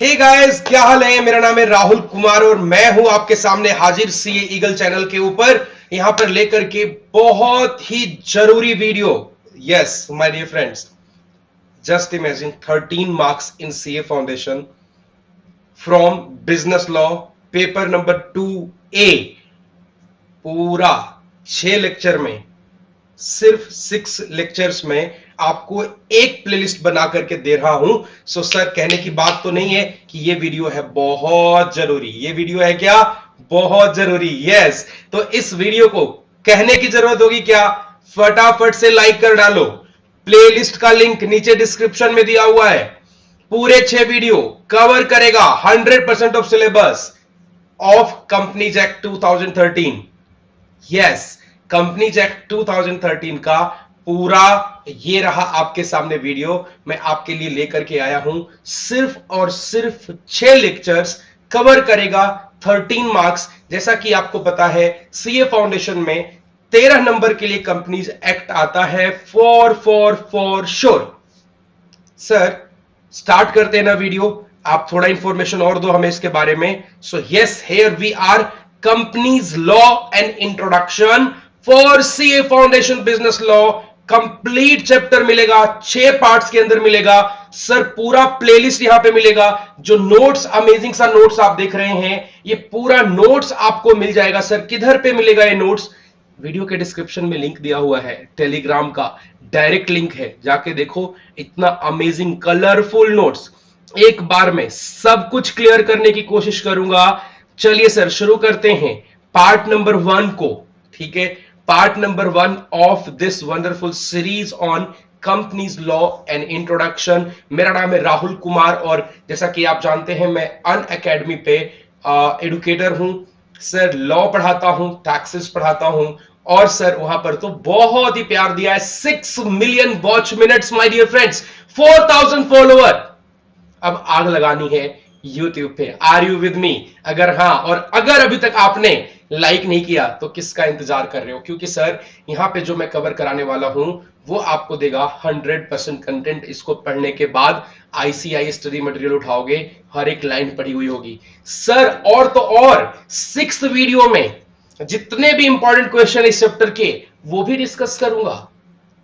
Hey guys, क्या हाल है। मेरा नाम है राहुल कुमार और मैं हूं आपके सामने हाजिर सीए ईगल चैनल के ऊपर, यहां पर लेकर के बहुत ही जरूरी video. Yes my dear friends, just imagine 13 marks in CA foundation from business law, paper number 2A। पूरा 6 लेक्चर में, सिर्फ 6 लेक्चर्स में आपको एक प्लेलिस्ट बना करके दे रहा हूं। सो सर, कहने की बात तो नहीं है कि ये वीडियो है बहुत जरूरी। ये वीडियो है क्या? बहुत जरूरी। यस, तो इस वीडियो को कहने की जरूरत होगी क्या? फटाफट से लाइक कर डालो। प्लेलिस्ट का लिंक नीचे डिस्क्रिप्शन में दिया हुआ है। पूरे 6 वीडियो कवर करेगा 100% of syllabus of companies act 2013। Yes, companies act 2013 का पूरा ये रहा आपके सामने वीडियो। मैं आपके लिए लेकर के आया हूं। सिर्फ और सिर्फ 6 लेक्चर्स कवर करेगा 13 मार्क्स। जैसा कि आपको पता है, सीए फाउंडेशन में 13 नंबर के लिए कंपनीज एक्ट आता है फॉर श्योर। सर, स्टार्ट करते हैं ना वीडियो। आप थोड़ा इंफॉर्मेशन और दो हमें इसके बारे में। So yes, here we are, companies law and introduction for CA foundation business law. Complete chapter मिलेगा, 6 पार्ट्स के अंदर मिलेगा सर। पूरा प्लेलिस्ट यहां पे मिलेगा। जो नोट्स, अमेजिंग सा नोट्स आप देख रहे हैं, ये पूरा नोट्स आपको मिल जाएगा। सर, किधर पे मिलेगा ये नोट्स? वीडियो के डिस्क्रिप्शन में लिंक दिया हुआ है, टेलीग्राम का डायरेक्ट लिंक है, जाके देखो। इतना अमेजिंग कलरफुल नोट्स, एक बार में सब कुछ क्लियर करने की कोशिश करूंगा। चलिए सर, शुरू करते हैं पार्ट नंबर 1 को। ठीक है, part number 1 of this wonderful series on companies law and introduction. मेरा नाम है राहुल कुमार और जैसा कि आप जानते हैं, मैं अनअकैडमी पे एडुकेटर हूं। सर, लॉ पढ़ाता हूं, टैक्सेस पढ़ाता हूं और सर वहां पर तो बहुत ही प्यार दिया है। 6 million watch minutes my dear friends, 4000 follower. अब आग लगानी है YouTube पे। Are you with me? अगर हाँ, और अगर अभी तक आपने लाइक नहीं किया तो किसका इंतजार कर रहे हो? क्योंकि सर, यहां पे जो मैं कवर कराने वाला हूं वो आपको देगा 100% कंटेंट। इसको पढ़ने के बाद ICI स्टडी मटेरियल उठाओगे, हर एक लाइन पढ़ी हुई होगी सर। और तो और 6th वीडियो में जितने भी इंपॉर्टेंट क्वेश्चन इस चैप्टर के, वो भी डिस्कस करूंगा।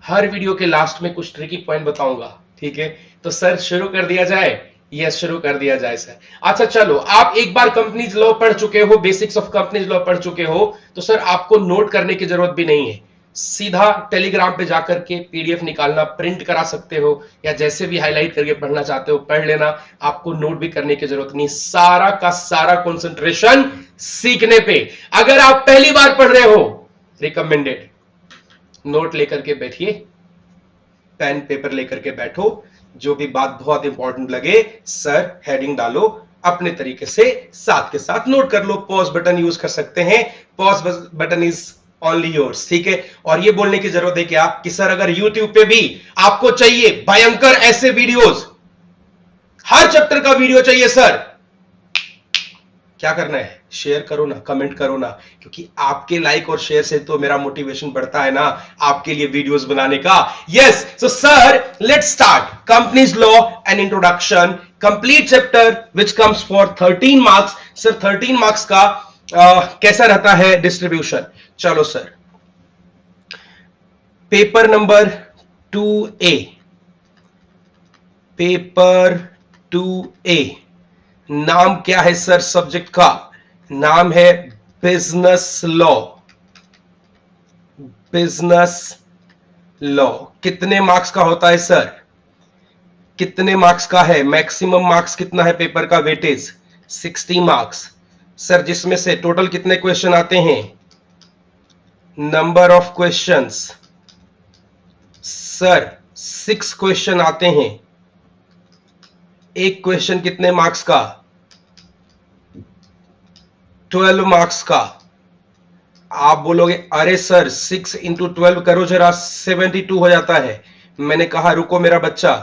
हर वीडियो के लास्ट में कुछ ट्रिकी पॉइंट बताऊंगा। ठीक है, तो सर शुरू कर दिया जाए? यस, शुरू कर दिया जाए सर। अच्छा चलो, आप एक बार कंपनीज लॉ पढ़ चुके हो, बेसिक्स ऑफ कंपनीज लॉ पढ़ चुके हो, तो सर आपको नोट करने की जरूरत भी नहीं है। सीधा टेलीग्राम पे जाकर के PDF निकालना, प्रिंट करा सकते हो, या जैसे भी हाईलाइट करके पढ़ना चाहते हो पढ़ लेना। आपको नोट भी करने की जरूरत नहीं। सारा का सारा कंसंट्रेशन सीखने पे। अगर आप पहली बार पढ़ रहे हो, रिकमेंडेड नोट लेकर के बैठिए, पेन पेपर लेकर के बैठो। जो भी बात बहुत इंपॉर्टेंट लगे सर, हेडिंग डालो, अपने तरीके से साथ के साथ नोट कर लो। पॉज बटन यूज कर सकते हैं, pause button is only yours. ठीक है, और ये बोलने की जरूरत है क्या कि सर, अगर YouTube पे भी आपको चाहिए भयंकर ऐसे वीडियोस, हर चैप्टर का वीडियो चाहिए सर, क्या करना है? शेयर करो ना, कमेंट करो ना, क्योंकि आपके लाइक और शेयर से तो मेरा मोटिवेशन बढ़ता है ना आपके लिए वीडियोस बनाने का। Yes, so sir, let's start companies law and introduction, complete chapter which comes for 13 marks. Sir, 13 marks का कैसा रहता है डिस्ट्रीब्यूशन? चलो sir, paper number 2A, paper 2A, नाम क्या है सर सब्जेक्ट का? नाम है बिजनेस लॉ। बिजनेस लॉ कितने मार्क्स का होता है सर? कितने मार्क्स का है? मैक्सिमम मार्क्स कितना है पेपर का? वेटेज 60 मार्क्स सर, जिसमें से टोटल कितने क्वेश्चन आते हैं? Number of questions sir 6 question आते हैं। एक क्वेश्चन कितने मार्क्स का? 12 मार्क्स का। आप बोलोगे अरे सर 6 इंटू 12 करो जरा, 72 हो जाता है। मैंने कहा रुको मेरा बच्चा,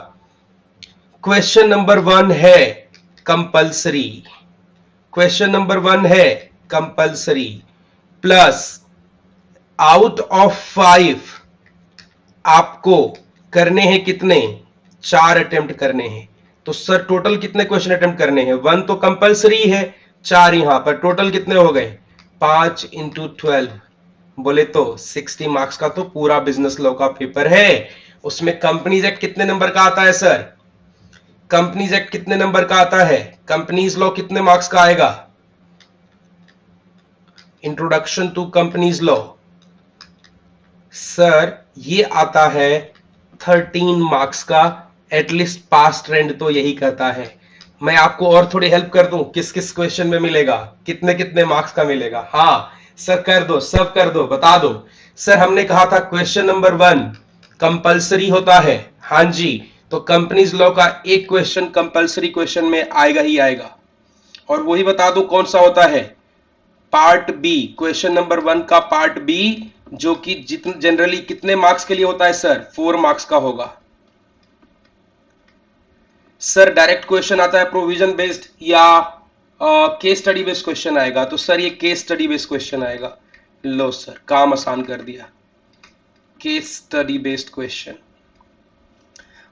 क्वेश्चन नंबर 1 है कंपल्सरी। क्वेश्चन नंबर 1 है कंपल्सरी, प्लस आउट ऑफ 5 आपको करने हैं कितने? 4 अटेम्प्ट करने हैं। तो सर टोटल कितने क्वेश्चन अटेम्प्ट करने हैं? 1 तो कंपलसरी है, 4 यहां पर, टोटल कितने हो गए? 5 इंटू 12, बोले तो 60 मार्क्स का तो पूरा बिजनेस लॉ का पेपर है। उसमें कंपनीज एक्ट कितने नंबर का आता है सर? कंपनीज एक्ट कितने नंबर का आता है? कंपनीज लॉ कितने मार्क्स का आएगा? Introduction to companies law sir ये आता है 13 मार्क्स का, एटलीस्ट पास ट्रेंड तो यही कहता है। मैं आपको और थोड़ी हेल्प कर दूं, किस किस क्वेश्चन में मिलेगा, कितने कितने मार्क्स का मिलेगा? हाँ सर कर दो, सब कर दो, बता दो। सर हमने कहा था क्वेश्चन नंबर 1 कंपलसरी होता है, हाँ जी, तो कंपनीज लॉ का एक क्वेश्चन कंपलसरी क्वेश्चन में आएगा ही आएगा। और वही बता दो कौन सा होता है? पार्ट बी, क्वेश्चन नंबर 1 का पार्ट बी, जो कि जितने जनरली कितने मार्क्स के लिए होता है सर? 4 मार्क्स का होगा। सर डायरेक्ट क्वेश्चन आता है प्रोविजन बेस्ड या केस स्टडी बेस्ड क्वेश्चन आएगा? तो सर ये केस स्टडी बेस्ड क्वेश्चन आएगा। लो सर काम आसान कर दिया, केस स्टडी बेस्ड क्वेश्चन।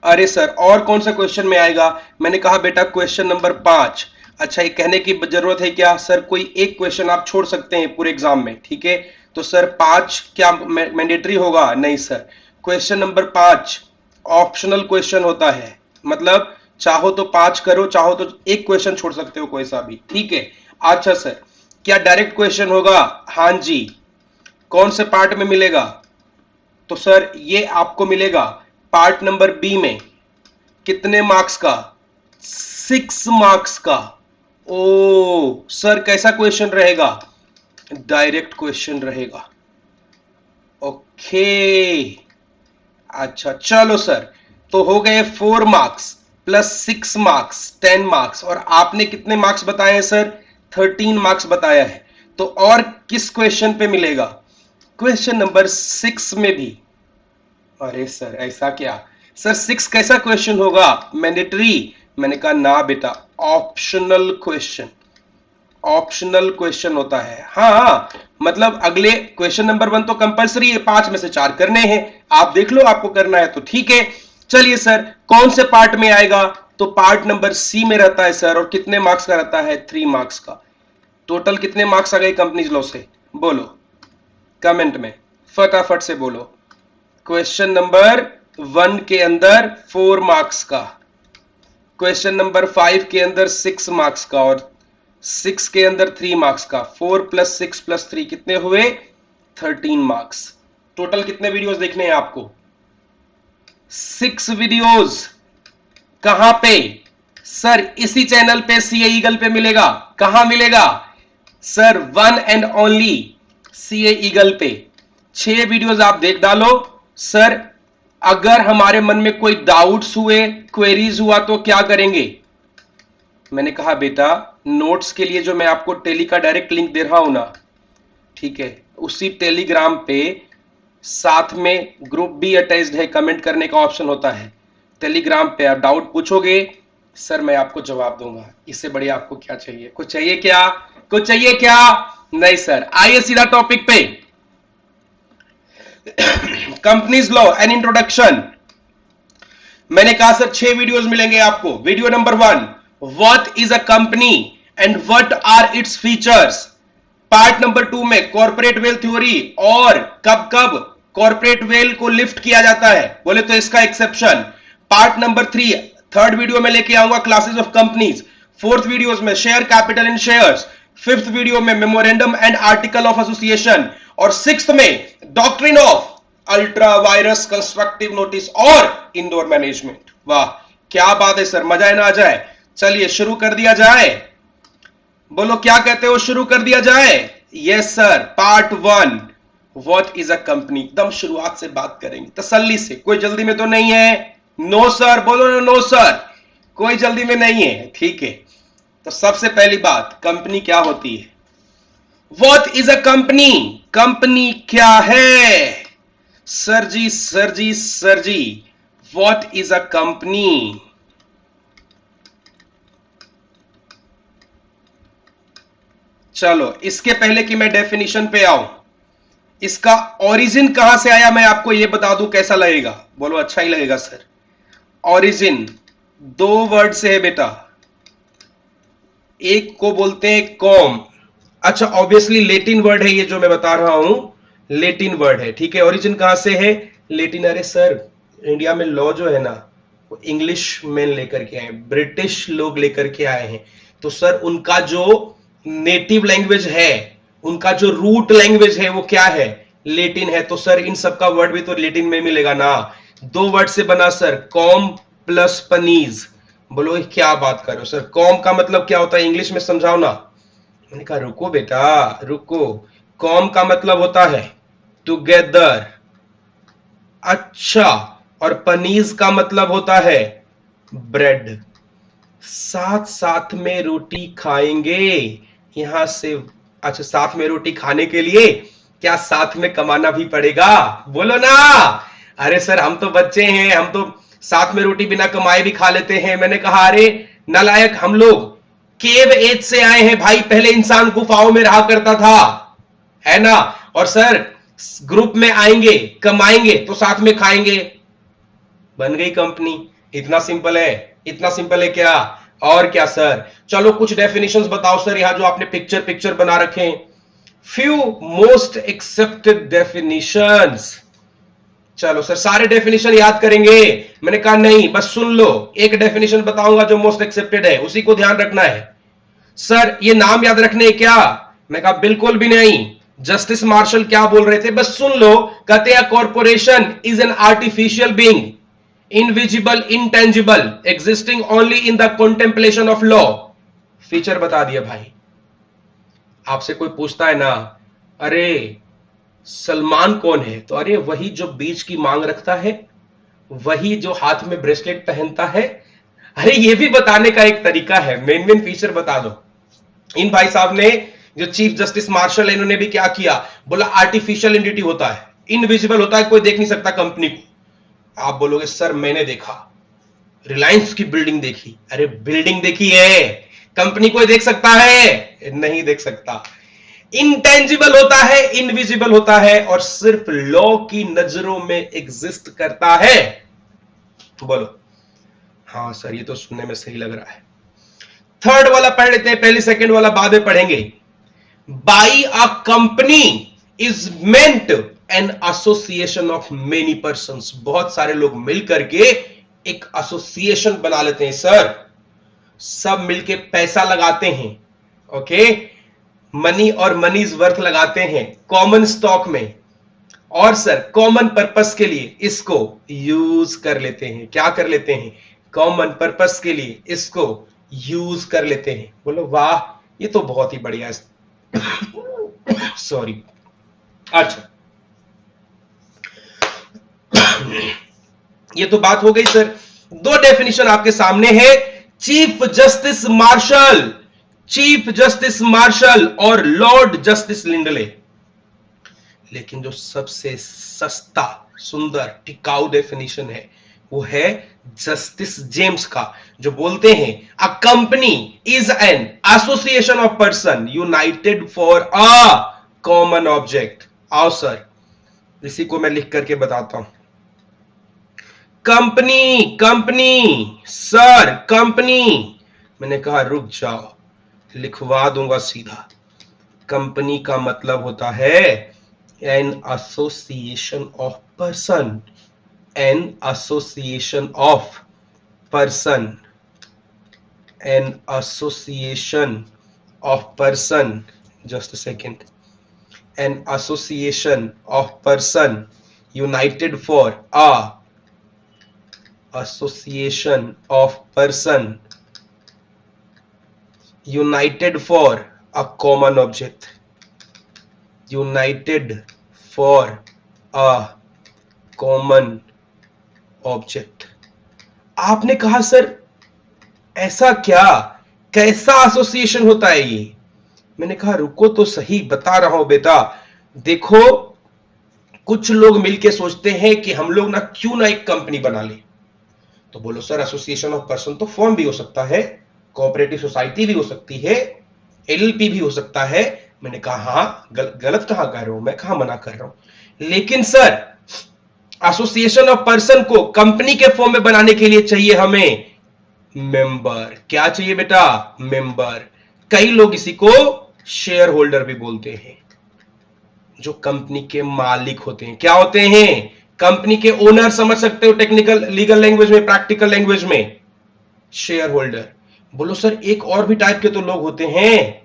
अरे सर और कौन सा क्वेश्चन में आएगा? मैंने कहा बेटा क्वेश्चन नंबर 5। अच्छा ये कहने की जरूरत है क्या सर कोई एक क्वेश्चन आप छोड़ सकते हैं पूरे एग्जाम में, ठीक है? तो सर 5 क्या मैंडेटरी होगा? नहीं sir, question number 5 optional question होता है, मतलब चाहो तो 5 करो, चाहो तो एक क्वेश्चन छोड़ सकते हो कोई सा भी, ठीक है? अच्छा सर क्या डायरेक्ट क्वेश्चन होगा? हाँ जी। कौन से पार्ट में मिलेगा? तो सर ये आपको मिलेगा पार्ट नंबर बी में। कितने मार्क्स का? 6 मार्क्स का। ओ सर कैसा क्वेश्चन रहेगा? डायरेक्ट क्वेश्चन रहेगा। ओके अच्छा चलो सर, तो हो गए 4 मार्क्स प्लस 6 मार्क्स 10 मार्क्स, और आपने कितने मार्क्स बताए हैं सर? 13 मार्क्स बताया है। तो और किस क्वेश्चन पे मिलेगा? क्वेश्चन नंबर 6 में भी। अरे सर ऐसा क्या? सर 6 कैसा क्वेश्चन होगा? मैंडेटरी? मैंने कहा ना बेटा, ऑप्शनल क्वेश्चन। ऑप्शनल क्वेश्चन होता है। हाँ मतलब अगले क्वेश्चन नंबर 1 तो कंपलसरी है, 5 में से 4 करने हैं, आप देख लो आपको करना है तो ठीक है। चलिए सर कौन से पार्ट में आएगा? तो पार्ट नंबर सी में रहता है सर, और कितने मार्क्स का रहता है? 3 मार्क्स का। टोटल कितने मार्क्स आ गए कंपनीज लॉ से? बोलो कमेंट में, फटाफट से बोलो। क्वेश्चन नंबर 1 के अंदर 4 मार्क्स का, क्वेश्चन नंबर 5 के अंदर 6 मार्क्स का, और 6 के अंदर 3 मार्क्स का। 4 प्लस 6 प्लस 3 कितने हुए? 13 मार्क्स। टोटल कितने वीडियोस देखने हैं आपको? 6 वीडियोस। कहां पे? सर इसी चैनल पे, सीए ईगल पे मिलेगा। कहां मिलेगा? Sir one and only CA eagle पे। 6 वीडियोस आप देख डालो। सर अगर हमारे मन में कोई डाउट्स हुए, क्वेरीज हुआ तो क्या करेंगे? मैंने कहा बेटा नोट्स के लिए जो मैं आपको टेली का डायरेक्ट लिंक दे रहा हूं ना, ठीक है, उसी टेलीग्राम पे साथ में ग्रुप भी अटैच्ड है, कमेंट करने का ऑप्शन होता है। टेलीग्राम पे आप डाउट पूछोगे, सर मैं आपको जवाब दूंगा। इससे बढ़िया आपको क्या चाहिए? कुछ चाहिए क्या? कुछ चाहिए क्या? नहीं सर। आइए सीधा टॉपिक पे। Companies law and introduction. मैंने कहा सर 6 वीडियोस मिलेंगे आपको। Video number 1, what is a company and what are its features. Part number 2 में कॉर्पोरेट वेल्थ थ्योरी, और कब कब कॉर्पोरेट वेल्थ को लिफ्ट किया जाता है, बोले तो इसका exception. Part number 3 third video में लेके आऊंगा classes of companies. Fourth videos में share capital in shares. Fifth video में memorandum and article of association, और सिक्स्थ में doctrine of ultra vires constructive notice और इंडोर मैनेजमेंट। वाह क्या बात है सर, मजा है ना आ जाए। चलिए शुरू कर दिया जाए। बोलो क्या कहते हो, शुरू कर दिया जाए? Yes sir. Part 1 what is a company, एकदम शुरुआत से बात करेंगे तसल्ली से। कोई जल्दी में तो नहीं है? नो सर बोलो ना। नो सर, कोई जल्दी में नहीं है, ठीक है। तो सबसे पहली बात, कंपनी क्या होती है? What is a company, company क्या है? Sir ji sir ji sir ji, what is a company? चलो इसके पहले कि मैं डेफिनेशन पे आऊं, इसका ओरिजिन कहां से आया मैं आपको यह बता दूं, कैसा लगेगा? बोलो अच्छा ही लगेगा सर। ओरिजिन दो वर्ड से है बेटा, एक को बोलते हैं कॉम। अच्छा, ऑब्वियसली लेटिन वर्ड है ये जो मैं बता रहा हूं, लेटिन वर्ड है, ठीक है। ओरिजिन कहां से है? लेटिन। अरे सर, इंडिया में लॉ जो है ना, वो इंग्लिश में लेकर के आए, ब्रिटिश लोग लेकर के आए हैं। तो सर उनका जो नेटिव लैंग्वेज है, उनका जो रूट लैंग्वेज है वो क्या है? लेटिन है। तो सर इन सबका वर्ड भी तो लेटिन में मिलेगा ना। दो वर्ड से बना सर, कॉम प्लस पनीज। बोलो क्या बात कर रहे हो सर, कॉम का मतलब क्या होता है इंग्लिश में समझाओ ना। मैंने कहा रुको बेटा रुको, कॉम का मतलब होता है टुगेदर। अच्छा, और पनीज का मतलब होता है ब्रेड। साथ साथ में रोटी खाएंगे यहां से। अच्छा, साथ में रोटी खाने के लिए क्या साथ में कमाना भी पड़ेगा? बोलो ना। अरे सर हम तो बच्चे हैं, हम तो साथ में रोटी बिना कमाए भी खा लेते हैं। मैंने कहा अरे नालायक, हम लोग केव एज से आए हैं भाई, पहले इंसान गुफाओं में रहा करता था, है ना। और सर ग्रुप में आएंगे, कमाएंगे तो साथ में खाएंगे, बन गई कंपनी। इतना सिंपल है, इतना सिंपल है क्या? और क्या सर? चलो कुछ डेफिनेशंस बताओ सर, यहां जो आपने पिक्चर पिक्चर बना रखे हैं। Few most accepted definitions. चलो सर सारे डेफिनेशन याद करेंगे? मैंने कहा नहीं, बस सुन लो, एक डेफिनेशन बताऊंगा जो मोस्ट एक्सेप्टेड है, उसी को ध्यान रखना है। सर ये नाम याद रखने क्या? मैं कहा बिल्कुल भी नहीं। जस्टिस मार्शल क्या बोल रहे थे, बस सुन लो। कहते हैं corporation is an artificial being, invisible, intangible, existing only in the contemplation of law. Feature बता दिया भाई। आपसे कोई पूछता है ना, अरे सलमान कौन है, तो अरे वही जो बीच की मांग रखता है, वही जो हाथ में ब्रेसलेट पहनता है। अरे ये भी बताने का एक तरीका है, मेन मेन फीचर बता दो। इन भाई साहब ने, जो चीफ जस्टिस मार्शल है, इन्होंने भी क्या किया, बोला आर्टिफिशियल एंटिटी होता है, इनविजिबल होता है, कोई देख नहीं सकता कंपनी को। आप बोलोगे सर मैंने देखा, रिलायंस की बिल्डिंग देखी। अरे बिल्डिंग देखी है, कंपनी कोई देख सकता है? नहीं देख सकता। इंटेंजिबल होता है, इनविजिबल होता है, और सिर्फ लॉ की नजरों में एग्जिस्ट करता है। बोलो हाँ सर, ये तो सुनने में सही लग रहा है। थर्ड वाला पढ़ लेते हैं, पहले सेकंड वाला बाद में पढ़ेंगे। By a company is meant an association of many persons. बहुत सारे लोग मिलकर के एक एसोसिएशन बना लेते हैं सर, सब मिलके पैसा लगाते हैं, ओके, मनी और मनीज वर्थ लगाते हैं कॉमन स्टॉक में, और सर कॉमन पर्पस के लिए इसको यूज कर लेते हैं। क्या कर लेते हैं? कॉमन पर्पस के लिए इसको यूज कर लेते हैं। बोलो वाह, ये तो बहुत ही बढ़िया है। सॉरी। अच्छा ये तो बात हो गई सर। दो डेफिनेशन आपके सामने है, chief justice Marshall, chief justice Marshall और लॉर्ड जस्टिस लिंडले। लेकिन जो सबसे सस्ता, सुंदर, टिकाऊ डेफिनेशन है वो है जस्टिस जेम्स का, जो बोलते हैं अ company is an association of person United for a common object. आओ सर इसी को मैं लिख करके बताता हूं। Company, company sir, company. मैंने कहा रुक जाओ, लिखवा दूंगा सीधा। कंपनी का मतलब होता है an association of person, an association of person, an association of person, just a second, an association of person United for a association of person united for a common object, united for a common object। आपने कहा sir ऐसा क्या, कैसा association होता है ये? मैंने कहा रुको तो सही, बता रहा हूं बेटा। देखो कुछ लोग मिलके सोचते हैं कि हम लोग ना क्यों ना एक कंपनी बना ले। तो बोलो सर एसोसिएशन ऑफ पर्सन तो फॉर्म भी हो सकता है, कोऑपरेटिव सोसाइटी भी हो सकती है, एलएलपी भी हो सकता है। मैंने कहा हाँ, गलत कहां कह रहा हूं मैं, कहां मना कर रहा हूं। लेकिन सर एसोसिएशन ऑफ पर्सन को कंपनी के फॉर्म में बनाने के लिए चाहिए हमें मेंबर। क्या चाहिए बेटा? मेंबर। कई लोग इसी को शेयर होल्डर भी बोलते हैं, जो कंपनी के मालिक होते हैं। क्या होते हैं? कंपनी के ओनर, समझ सकते हो टेक्निकल लीगल लैंग्वेज में, प्रैक्टिकल लैंग्वेज में शेयर होल्डर। बोलो सर एक और भी टाइप के तो लोग होते हैं,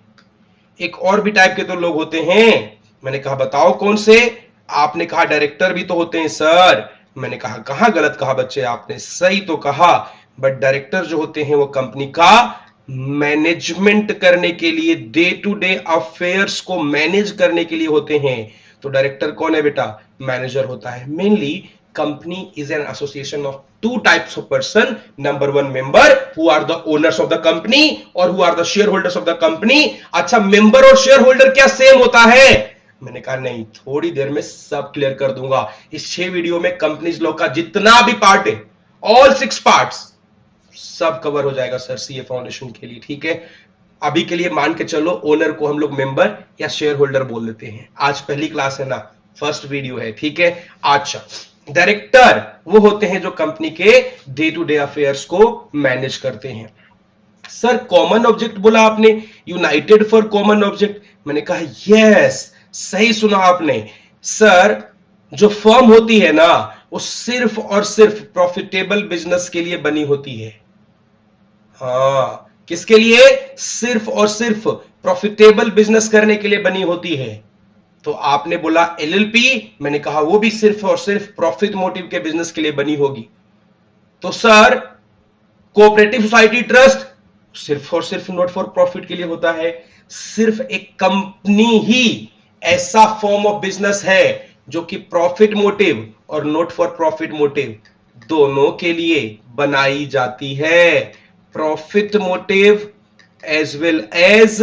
एक और भी टाइप के तो लोग होते हैं। मैंने कहा बताओ कौन से? आपने कहा डायरेक्टर भी तो होते हैं सर। मैंने कहा कहां गलत कहा बच्चे, आपने सही तो कहा, बट डायरेक्टर जो होते हैं वो कंपनी का मैनेजमेंट करने के लिए, डे टू डे अफेयर्स को मैनेज करने के लिए होते हैं। तो डायरेक्टर कौन है बेटा? मैनेजर होता है। Mainly company is an association of two types of person. Number one, member who are the owners of the company or who are the shareholders of the company. अच्छा, member और shareholder क्या same होता है? मैंने कहा नहीं, थोड़ी देर में सब क्लियर कर दूंगा। इस 6 वीडियो में कंपनीज लॉ का जितना भी पार्ट है, ऑल 6 पार्ट्स सब कवर हो जाएगा सर सीए फाउंडेशन के लिए। ठीक है, अभी के लिए मान के चलो ओनर को हम लोग मेंबर या शेयर होल्डर बोल देते हैं। आज पहली क्लास है ना, फर्स्ट वीडियो है। ठीक है, अच्छा, डायरेक्टर वो होते हैं जो कंपनी के डे टू डे अफेयर्स को मैनेज करते हैं। सर कॉमन ऑब्जेक्ट बोला आपने, यूनाइटेड फॉर कॉमन ऑब्जेक्ट। मैंने कहा यस, सही सुना आपने। सर जो फर्म होती है ना, वो सिर्फ और सिर्फ प्रॉफिटेबल बिजनेस के लिए बनी होती है। हाँ, किसके लिए? सिर्फ और सिर्फ प्रॉफिटेबल बिजनेस करने के लिए बनी होती है। तो आपने बोला एलएलपी, मैंने कहा वो भी सिर्फ और सिर्फ प्रॉफिट मोटिव के बिजनेस के लिए बनी होगी। तो सर कोऑपरेटिव सोसाइटी ट्रस्ट सिर्फ और सिर्फ नॉट फॉर प्रॉफिट के लिए होता है। सिर्फ एक कंपनी ही ऐसा फॉर्म ऑफ बिजनेस है जो कि प्रॉफिट मोटिव और नॉट फॉर प्रॉफिट मोटिव दोनों के लिए बनाई जाती है। Profit motive as well as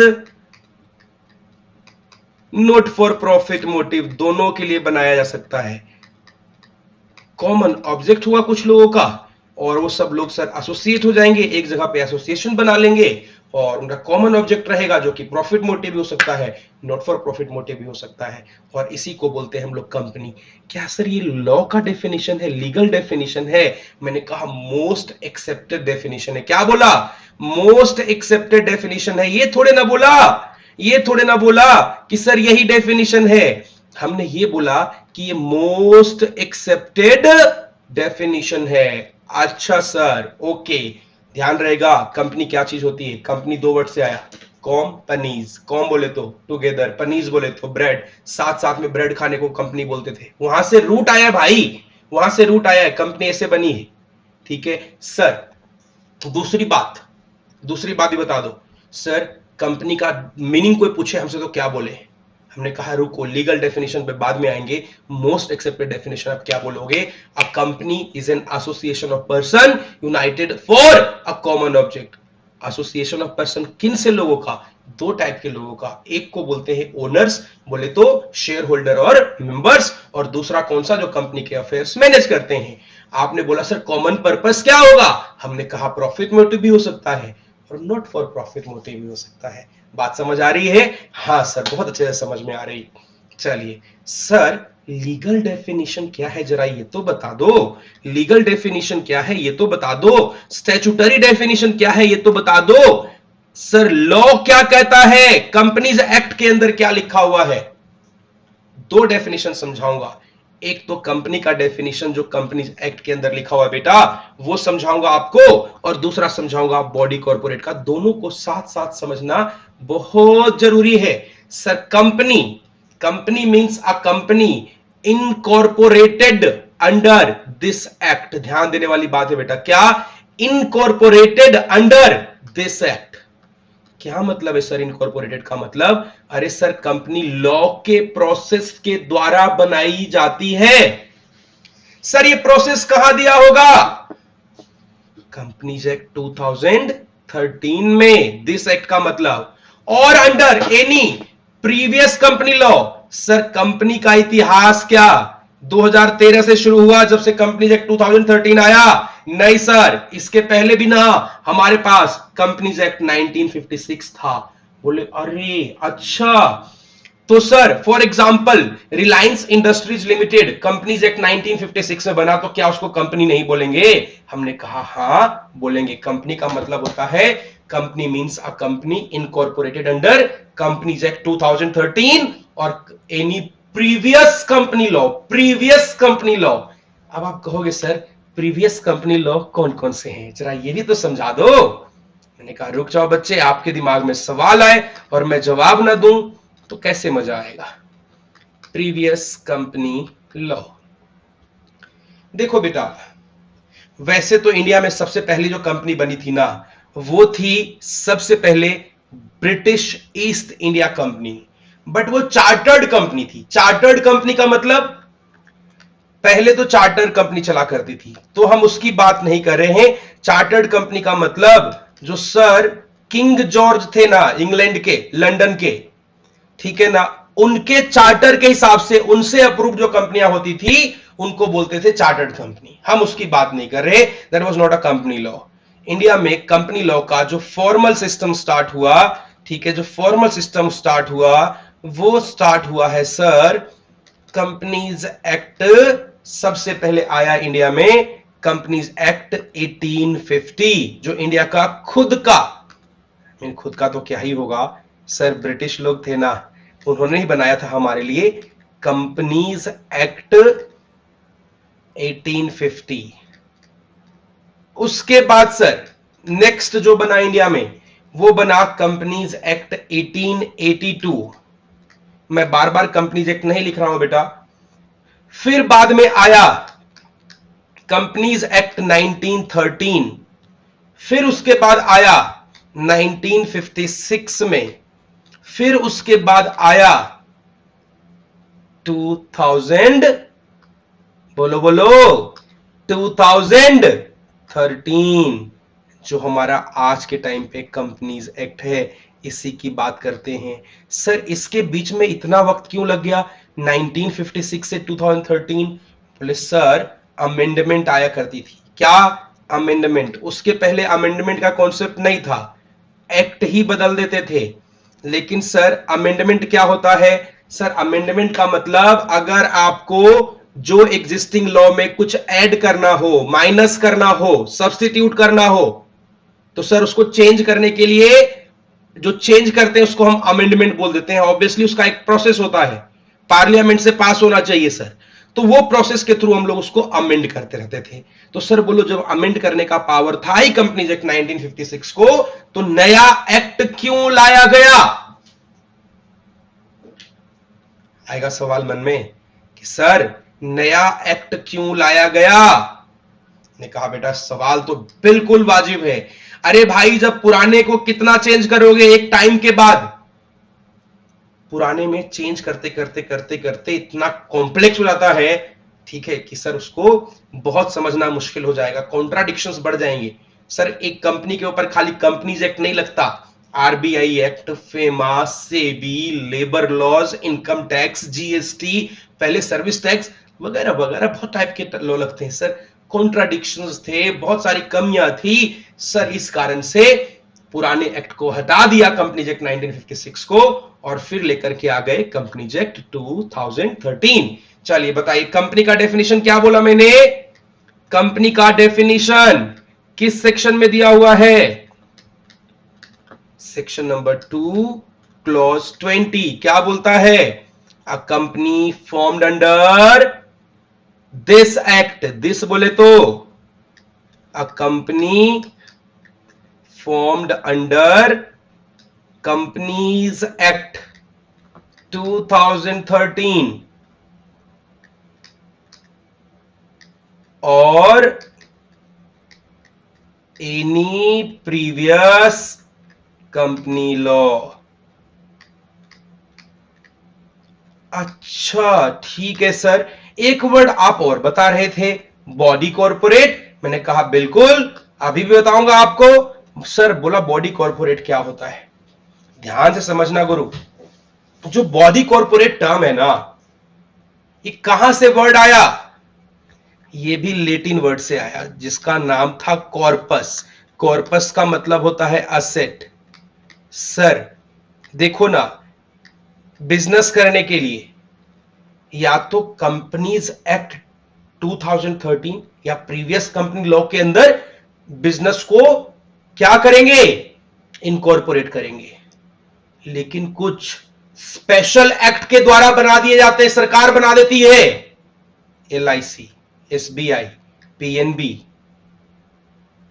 not for profit motive दोनों के लिए बनाया जा सकता है। कॉमन ऑब्जेक्ट हुआ कुछ लोगों का, और वो सब लोग सर एसोसिएट हो जाएंगे, एक जगह पे एसोसिएशन बना लेंगे, और उनका कॉमन ऑब्जेक्ट रहेगा जो कि प्रॉफिट मोटिव भी हो सकता है, नॉट फॉर प्रॉफिट मोटिव भी हो सकता है, और इसी को बोलते हैं हम लोग कंपनी। क्या सर ये लॉ का डेफिनेशन है, लीगल डेफिनेशन है? मैंने कहा मोस्ट एक्सेप्टेड डेफिनेशन है। क्या बोला? मोस्ट एक्सेप्टेड डेफिनेशन है। ये थोड़े ना बोला, ये थोड़े ना बोला कि सर यही डेफिनेशन है। हमने ये बोला कि ये मोस्ट एक्सेप्टेड डेफिनेशन है। अच्छा सर, ओके, ध्यान रहेगा। कंपनी क्या चीज होती है? कंपनी 2 वर्ड से आया, कॉम्पनीज। कॉम बोले तो टुगेदर, पनीज बोले तो ब्रेड, साथ साथ में ब्रेड खाने को कंपनी बोलते थे। वहां से रूट आया भाई, वहां से रूट आया है, कंपनी ऐसे बनी है। ठीक है सर, दूसरी बात भी बता दो सर, कंपनी का मीनिंग कोई पूछे हमसे तो क्या बोले? हमने कहा रुको, लीगल डेफिनेशन पे बाद में आएंगे, मोस्ट एक्सेप्टेड डेफिनेशन आप क्या बोलोगे? अ company is an association of person United for a common object. Association of person किन से लोगों का? 2 टाइप के लोगों का। एक को बोलते हैं ओनर्स, बोले तो शेयर होल्डर और मेंबर्स, और दूसरा कौन सा? जो कंपनी के अफेयर्स मैनेज करते हैं। आपने बोला सर कॉमन पर्पस क्या होगा? हमने कहा प्रॉफिट मोटिव भी हो सकता है और नॉट फॉर प्रॉफिट मोटिव भी हो सकता है। बात समझ आ रही है? हाँ सर, बहुत अच्छे से समझ में आ रही। चलिए सर, लीगल डेफिनेशन क्या है जरा ये तो बता दो। लीगल डेफिनेशन क्या है ये तो बता दो। स्टैट्यूटरी डेफिनेशन क्या है ये तो बता दो। सर लॉ क्या कहता है? कंपनीज एक्ट के अंदर क्या लिखा हुआ है? 2 डेफिनेशन समझाऊंगा। एक तो कंपनी का डेफिनेशन जो कंपनीज एक्ट के अंदर लिखा हुआ है बेटा, वो समझाऊंगा आपको, और दूसरा समझाऊंगा बॉडी कॉर्पोरेट का। दोनों को साथ साथ समझना बहुत जरूरी है। Sir company means a company incorporated under this act. ध्यान देने वाली बात है बेटा, क्या? Incorporated under this act. क्या मतलब है सर इनकॉर्पोरेटेड का मतलब? अरे सर कंपनी लॉ के प्रोसेस के द्वारा बनाई जाती है। सर ये प्रोसेस कहां दिया होगा? कंपनीज एक्ट 2013 में, दिस एक्ट का मतलब, और under any previous company law. Sir company का इतिहास क्या 2013 से शुरू हुआ, जब से कंपनीज एक्ट 2013 आया? नहीं सर, इसके पहले भी ना हमारे पास कंपनीज एक्ट 1956 था। बोले अरे अच्छा, तो sir for example Reliance industries limited companies act 1956 में बना, तो क्या उसको कंपनी नहीं बोलेंगे? हमने कहा हां बोलेंगे। कंपनी का मतलब होता है, company means a company incorporated under companies act 2013 और any previous company law, previous company law. अब आप कहोगे सर प्रीवियस कंपनी लॉ कौन कौन से हैं, जरा ये भी तो समझा दो। मैंने कहा रुक जाओ बच्चे, आपके दिमाग में सवाल आए और मैं जवाब ना दूं तो कैसे मजा आएगा। प्रीवियस कंपनी लॉ, देखो बेटा, वैसे तो इंडिया में सबसे पहली जो कंपनी बनी थी ना, वो थी सबसे पहले British east India company, but वो चार्टर्ड कंपनी थी। चार्टर्ड कंपनी का मतलब पहले तो चार्टर्ड कंपनी चला करती थी, तो हम उसकी बात नहीं कर रहे हैं। चार्टर्ड कंपनी का मतलब जो सर किंग जॉर्ज थे ना, इंग्लैंड के, लंदन के, ठीक है ना, उनके चार्टर के हिसाब से उनसे अप्रूव जो कंपनियां होती थी उनको बोलते थे चार्टर्ड कंपनी। हम उसकी बात नहीं कर रहे, that was not a company law. India में कंपनी लॉ का जो फॉर्मल सिस्टम स्टार्ट हुआ, ठीक है, जो फॉर्मल सिस्टम स्टार्ट हुआ वो स्टार्ट हुआ है सर कंपनीज एक्ट। सबसे पहले आया इंडिया में कंपनीज एक्ट 1850, जो इंडिया का खुद का, खुद का तो क्या ही होगा सर, ब्रिटिश लोग थे ना, उन्होंने ही बनाया था हमारे लिए कंपनीज एक्ट 1850। उसके बाद सर नेक्स्ट जो बना इंडिया में वो बना कंपनीज एक्ट 1882। मैं बार बार कंपनीज एक्ट नहीं लिख रहा हूं बेटा। फिर बाद में आया कंपनीज एक्ट 1913। फिर उसके बाद आया 1956 में। फिर उसके बाद आया 2000, बोलो बोलो, 2013, जो हमारा आज के टाइम पे कंपनीज एक्ट है, इसी की बात करते हैं। सर इसके बीच में इतना वक्त क्यों लग गया 1956 से 2013? बोले सर अमेंडमेंट आया करती थी। क्या अमेंडमेंट? उसके पहले अमेंडमेंट का कॉन्सेप्ट नहीं था, एक्ट ही बदल देते थे। लेकिन सर अमेंडमेंट क्या होता है? सर अमेंडमेंट का मतलब अगर आपको जो एग्जिस्टिंग लॉ में कुछ ऐड करना हो, माइनस करना हो, सब्स्टिट्यूट करना हो, तो सर उसको चेंज करने के लिए जो चेंज करते हैं उसको हम अमेंडमेंट बोल देते हैं। ऑब्वियसली उसका एक प्रोसेस होता है, पार्लियामेंट से पास होना चाहिए सर, तो वो प्रोसेस के थ्रू हम लोग उसको अमेंड करते रहते थे। तो सर बोलो जब अमेंड करने का पावर था ही कंपनीज एक्ट 1956 को, तो नया एक्ट क्यों लाया गया? आएगा सवाल मन में कि सर नया एक्ट क्यों लाया गया? ने कहा बेटा सवाल तो बिल्कुल वाजिब है। अरे भाई जब पुराने को कितना चेंज करोगे एक टाइम के बाद, पुराने में चेंज करते करते करते करते इतना कॉम्प्लेक्स हो जाता है, ठीक है, कि सर उसको बहुत समझना मुश्किल हो जाएगा, कॉन्ट्राडिक्शंस बढ़ जाएंगे। सर एक कंपनी के ऊपर खाली कंपनीज एक्ट नहीं लगता, RBI act, FEMA, SEBI, labour laws, income tax, GST, पहले सर्विस टैक्स वगैरह वगैरह बहुत टाइप के लॉ लगते हैं सर। कॉन्ट्राडिक्शंस थे, बहुत सारी कमियां थी सर, इस कारण से पुराने एक्ट को हटा दिया कंपनीज एक्ट 1956 को और फिर लेकर के आ गए कंपनीज एक्ट 2013। चलिए बताइए कंपनी का डेफिनेशन क्या बोला मैंने? कंपनी का डेफिनेशन किस सेक्शन में दिया हुआ है? सेक्शन नंबर 2 क्लॉज 20 क्या बोलता है? A company formed under this act, this बोले तो a company formed under Companies Act 2013 और any previous company law। अच्छा ठीक है सर, एक वर्ड आप और बता रहे थे, बॉडी कॉर्पोरेट। मैंने कहा बिल्कुल अभी भी बताऊंगा आपको। सर बोला बॉडी कॉर्पोरेट क्या होता है? ध्यान से समझना गुरु, जो बॉडी कॉर्पोरेट टर्म है ना, ये कहां से वर्ड आया? ये भी लेटिन वर्ड से आया जिसका नाम था कॉर्पस। कॉर्पस का मतलब होता है असेट। सर देखो ना, बिजनेस करने के लिए या तो कंपनीज एक्ट 2013 या प्रीवियस कंपनी लॉ के अंदर बिजनेस को क्या करेंगे, इनकॉर्पोरेट करेंगे। लेकिन कुछ स्पेशल एक्ट के द्वारा बना दिए जाते हैं, सरकार बना देती है। LIC, SBI, PNB,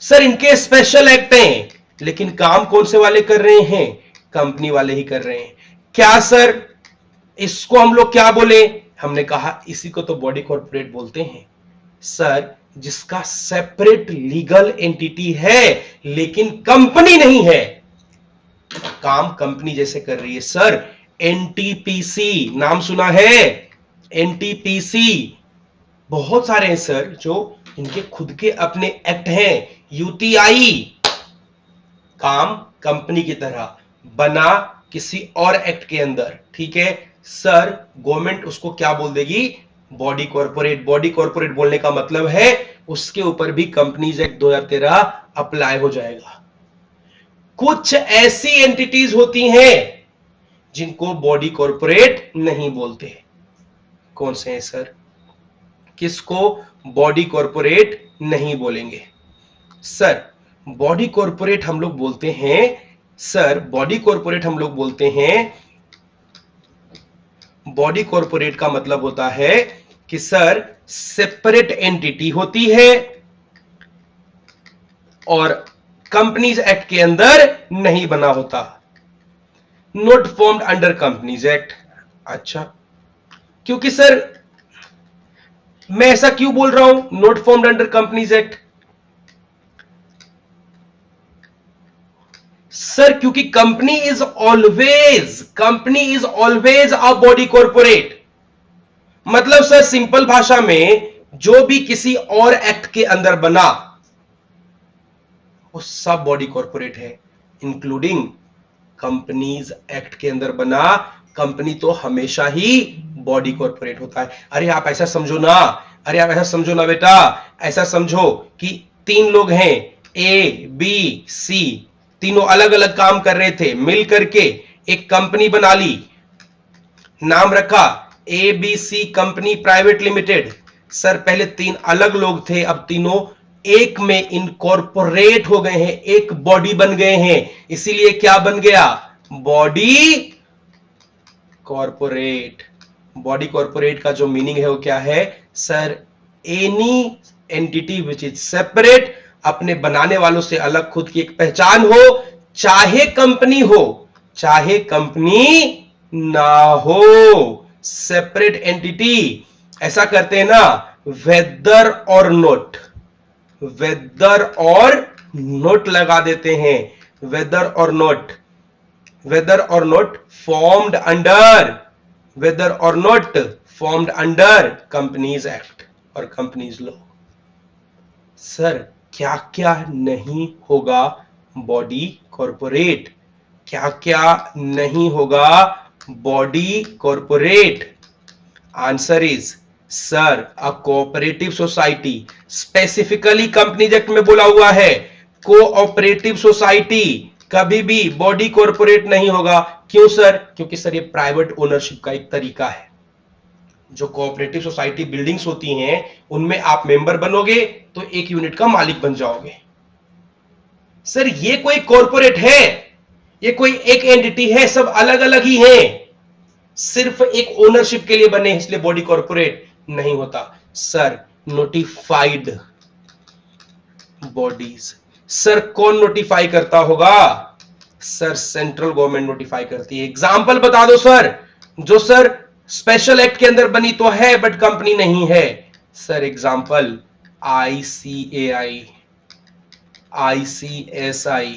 सर इनके स्पेशल एक्ट हैं, लेकिन काम कौन से वाले कर रहे हैं, कंपनी वाले ही कर रहे हैं। क्या सर इसको हम लोग क्या बोले, हमने कहा इसी को तो बॉडी कॉर्पोरेट बोलते हैं। सर जिसका सेपरेट लीगल एंटिटी है लेकिन कंपनी नहीं है, काम कंपनी जैसे कर रही है। सर NTPC नाम सुना है, NTPC बहुत सारे हैं सर जो इनके खुद के अपने एक्ट हैं। UTI काम कंपनी की तरह बना किसी और एक्ट के अंदर, ठीक है। सर गवर्नमेंट उसको क्या बोल देगी, बॉडी कॉर्पोरेट। बॉडी कॉर्पोरेट बोलने का मतलब है उसके ऊपर भी कंपनीज एक्ट 2013 अप्लाई हो जाएगा। कुछ ऐसी एंटिटीज होती हैं जिनको बॉडी कॉर्पोरेट नहीं बोलते। कौन से हैं सर, किसको बॉडी कॉर्पोरेट नहीं बोलेंगे? सर बॉडी कॉर्पोरेट हम लोग बोलते हैं, सर बॉडी कॉर्पोरेट हम लोग बोलते हैं, बॉडी कॉर्पोरेट का मतलब होता है कि सर सेपरेट एंटिटी होती है और कंपनीज एक्ट के अंदर नहीं बना होता। Not formed under companies act. अच्छा, क्योंकि सर मैं ऐसा क्यों बोल रहा हूं not formed under companies act? Sir क्योंकि company is always a body corporate. मतलब सर सिंपल भाषा में जो भी किसी और एक्ट के अंदर बना वो सब बॉडी कॉर्पोरेट है, इंक्लूडिंग कंपनीज एक्ट के अंदर बना कंपनी तो हमेशा ही बॉडी कॉर्पोरेट होता है। अरे आप ऐसा समझो ना, अरे आप ऐसा समझो ना बेटा, ऐसा समझो कि 3 लोग हैं ABC, तीनों अलग अलग काम कर रहे थे, मिल करके एक कंपनी बना ली, नाम रखा ABC company private limited. Sir पहले 3 अलग लोग थे, अब तीनों एक में इनकॉर्पोरेट हो गए हैं, एक बॉडी बन गए हैं। इसीलिए क्या बन गया, बॉडी कॉर्पोरेट। बॉडी कॉर्पोरेट का जो मीनिंग है वो क्या है sir, any entity which is separate, अपने बनाने वालों से अलग खुद की एक पहचान हो, चाहे कंपनी हो चाहे कंपनी ना हो, सेपरेट एंटिटी। ऐसा करते हैं ना, वेदर और नॉट, वेदर और नॉट लगा देते हैं, वेदर और नॉट, वेदर और नॉट फॉर्म्ड अंडर, वेदर और not formed under companies act और कंपनीज लॉ। सर क्या क्या नहीं होगा बॉडी कॉर्पोरेट, क्या क्या नहीं होगा body corporate? Answer is sir a cooperative society, specifically companies act में बोला हुआ है कोऑपरेटिव सोसाइटी कभी भी बॉडी कॉर्पोरेट नहीं होगा। क्यों सर? क्योंकि सर ये प्राइवेट ओनरशिप का एक तरीका है। जो कोऑपरेटिव सोसाइटी बिल्डिंग्स होती हैं उनमें आप मेंबर बनोगे तो एक यूनिट का मालिक बन जाओगे। सर ये कोई कॉर्पोरेट है, ये कोई एक एंटिटी है, सब अलग अलग ही हैं, सिर्फ एक ओनरशिप के लिए बने इसलिए बॉडी कॉर्पोरेट नहीं होता। सर नोटिफाइड बॉडीज, सर कौन नोटिफाई करता होगा? सर सेंट्रल गवर्नमेंट नोटिफाई करती है। एग्जाम्पल बता दो सर, जो सर स्पेशल एक्ट के अंदर बनी तो है बट कंपनी नहीं है। Sir example ICAI, ICSI,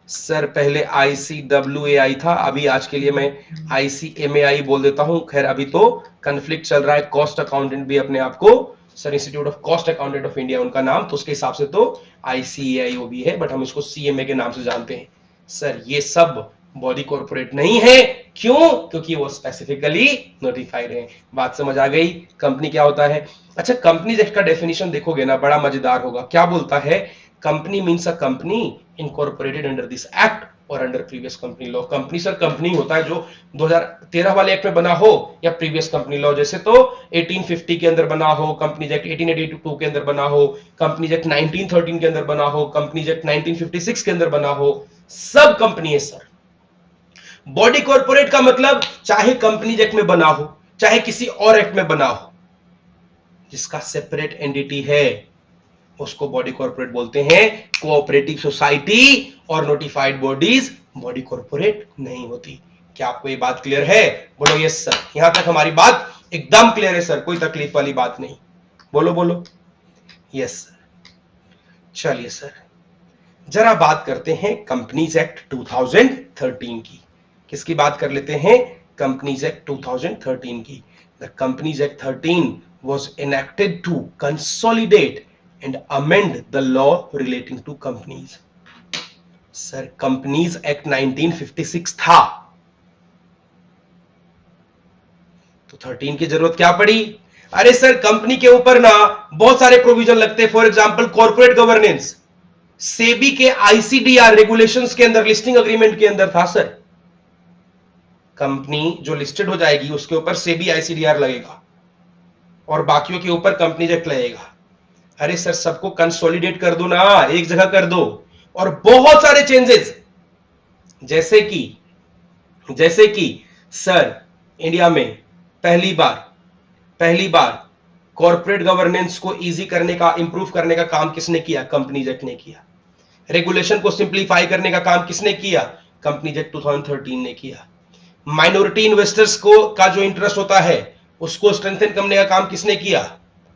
sir पहले ICWAI था, अभी आज के लिए मैं ICMAI बोल देता हूं। खैर अभी तो कन्फ्लिक्ट चल रहा है, कॉस्ट अकाउंटेंट भी अपने आप को, sir institute of cost accountant of India उनका नाम, तो उसके हिसाब से तो ICAI भी है बट हम इसको CMA के नाम से जानते हैं। सर ये सब बॉडी कॉर्पोरेट नहीं है, क्यों? क्योंकि वो स्पेसिफिकली नोटिफाइड है। बात समझ आ गई, कंपनी क्या होता है? अच्छा कंपनीज एक्ट का डेफिनेशन देखोगे ना बड़ा मजेदार होगा। क्या बोलता है? Company means a company incorporated under this act और under previous company law. Company sir company होता है जो 2013 वाले एक्ट में बना हो या प्रीवियस कंपनी लॉ, जैसे तो 1850 के अंदर बना हो, कंपनीज एक्ट 1882 के अंदर बना हो, कंपनीज एक्ट 1913 के अंदर बना हो, कंपनीज एक्ट 1956 के अंदर बना हो, सब कंपनी है सर। बॉडी कॉर्पोरेट का मतलब चाहे कंपनीज एक्ट में बना हो चाहे किसी और एक्ट में बना हो, जिसका सेपरेट एंटिटी है उसको बॉडी कॉर्पोरेट बोलते हैं। कोऑपरेटिव सोसाइटी और नोटिफाइड बॉडीज बॉडी कॉर्पोरेट नहीं होती। क्या आपको ये बात क्लियर है? बोलो यस सर। यहां तक हमारी बात एकदम क्लियर है सर, कोई तकलीफ वाली बात नहीं। बोलो बोलो यस सर। चलिए सर, जरा बात करते हैं कंपनीज एक्ट 2013 की। किसकी बात कर लेते हैं? कंपनीज एक्ट 2013 की। The companies act 13 was enacted to consolidate and amend the law relating to companies. Sir companies act 1956 था, तो 13 की जरूरत क्या पड़ी? अरे सर कंपनी के ऊपर ना बहुत सारे प्रोविजन लगते हैं। For example corporate governance, SEBI के आईसीडीआर रेगुलेशंस के अंदर, लिस्टिंग अग्रीमेंट के अंदर था सर। कंपनी जो लिस्टेड हो जाएगी उसके ऊपर सेबी आईसीडीआर लगेगा और बाकियों के ऊपर कंपनीज एक्ट लगेगा। अरे सर सबको कंसोलिडेट कर दो ना, एक जगह कर दो। और बहुत सारे चेंजेस, जैसे कि सर इंडिया में पहली बार कॉर्पोरेट गवर्नेंस को इजी करने का, इंप्रूव करने का काम किसने किया? कंपनीज एक्ट ने किया। रेगुलेशन को सिंप्लीफाई करने का काम किसने किया? कंपनीज एक्ट 2013 ने किया। माइनॉरिटी इन्वेस्टर्स को का जो इंटरेस्ट होता है उसको स्ट्रेंथन करने का काम किसने किया?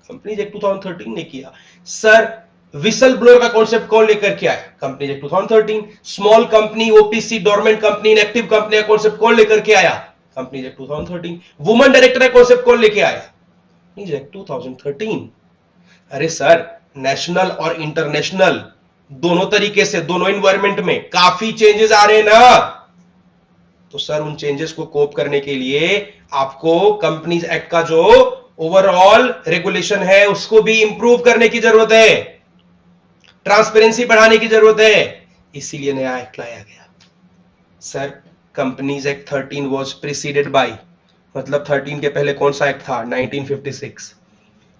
कंपनीज एक्ट 2013 ने किया। सर विसल ब्लोअर का कॉन्सेप्ट कौन लेकर के आया? Companies act 2013। Small company, OPC, dormant company, inactive company का कॉन्सेप्ट कौन लेकर के आया? Companies act 2013। वुमेन डायरेक्टर का कॉन्सेप्ट कौन लेके आया? Companies act 2013। अरे सर नेशनल और इंटरनेशनल दोनों तरीके से, दोनों एनवायरमेंट में काफी चेंजेस आ रहे हैं ना, तो सर उन चेंजेस को कोप करने के लिए आपको कंपनीज एक्ट का जो ओवरऑल रेगुलेशन है उसको भी इंप्रूव करने की जरूरत है, ट्रांसपेरेंसी बढ़ाने की जरूरत है, इसीलिए नया एक्ट लाया गया। Sir companies act 13 was preceded by, मतलब 13 के पहले कौन सा एक्ट था? 1956।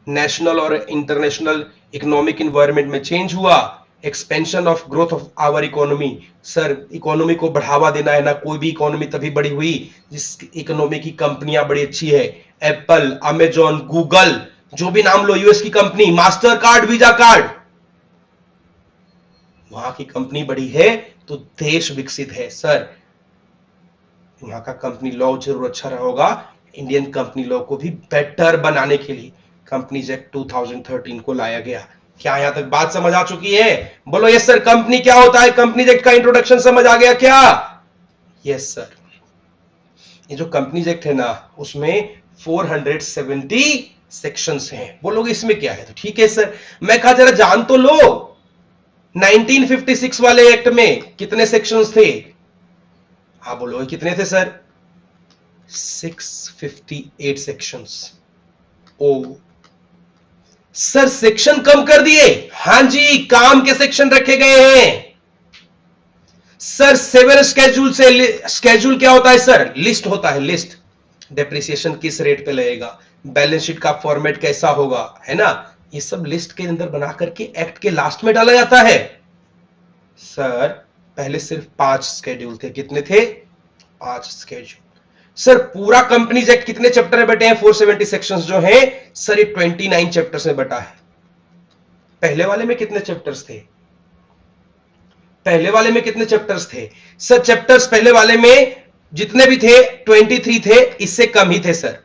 नेशनल और इंटरनेशनल इकोनॉमिक एनवायरनमेंट में चेंज हुआ, expansion of growth of our economy. Sir economy को बढ़ावा देना है ना, कोई भी इकोनॉमी तभी बड़ी हुई जिस इकोनॉमी की कंपनियां बड़ी अच्छी है। एप्पल, अमेजॉन, गूगल, जो भी नाम लो, यूएस की company, master card, visa card, वहां की कंपनी बड़ी है तो देश विकसित है। सर वहां का कंपनी लॉ जरूर अच्छा रहा होगा, इंडियन कंपनी लॉ को भी बेटर बनाने के लिए कंपनीज एक्ट 2013 को लाया गया। क्या यहां तक बात समझ आ चुकी है? बोलो यस सर। कंपनी क्या होता है, कंपनीज एक्ट का इंट्रोडक्शन समझ आ गया क्या? Yes sir. ये जो कंपनीज एक्ट है ना उसमें 470 सेक्शंस हैं। बोलोगे इसमें क्या है? तो ठीक है सर, मैं कहा जरा जान तो लो 1956 वाले एक्ट में कितने सेक्शंस थे? हाँ बोलो कितने थे सर? 658 सेक्शंस। ओ सर सेक्शन कम कर दिए? हां जी, काम के सेक्शन रखे गए हैं सर। सेवन स्केड्यूल से, स्केड्यूल क्या होता है सर? लिस्ट होता है, लिस्ट। डेप्रिसिएशन किस रेट पे लगेगा, बैलेंस शीट का फॉर्मेट कैसा होगा, है ना, ये सब लिस्ट के अंदर बना करके एक्ट के लास्ट में डाला जाता है। सर पहले सिर्फ 5 स्केड्यूल थे। कितने थे? 5 स्केड्यूल। सर पूरा कंपनीज एक्ट कितने चैप्टर में बटे हैं? 470 सेक्शंस जो हैं सर ये 29 चैप्टर्स में बटा है। पहले वाले में कितने चैप्टर्स थे? पहले वाले में कितने चैप्टर्स थे? सर चैप्टर्स पहले वाले में जितने भी थे 23 थे, इससे कम ही थे सर।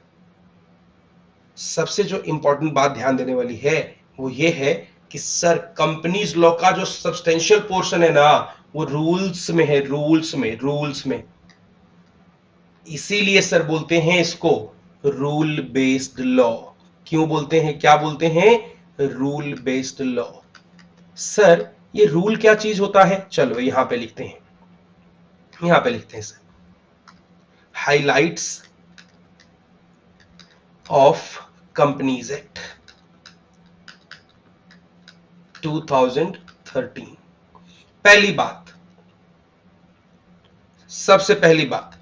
सबसे जो इंपॉर्टेंट बात ध्यान देने वाली है वो ये है कि सर कंपनीज लॉ का जो सब्सटेंशियल पोर्शन है ना वो रूल्स में है, रूल्स में। इसीलिए सर बोलते हैं इसको रूल बेस्ड लॉ। क्यों बोलते हैं, क्या बोलते हैं? Rule based law. सर ये रूल क्या चीज होता है? चलो यहां पे लिखते हैं, sir highlights of companies act 2013। पहली बात, सबसे पहली बात,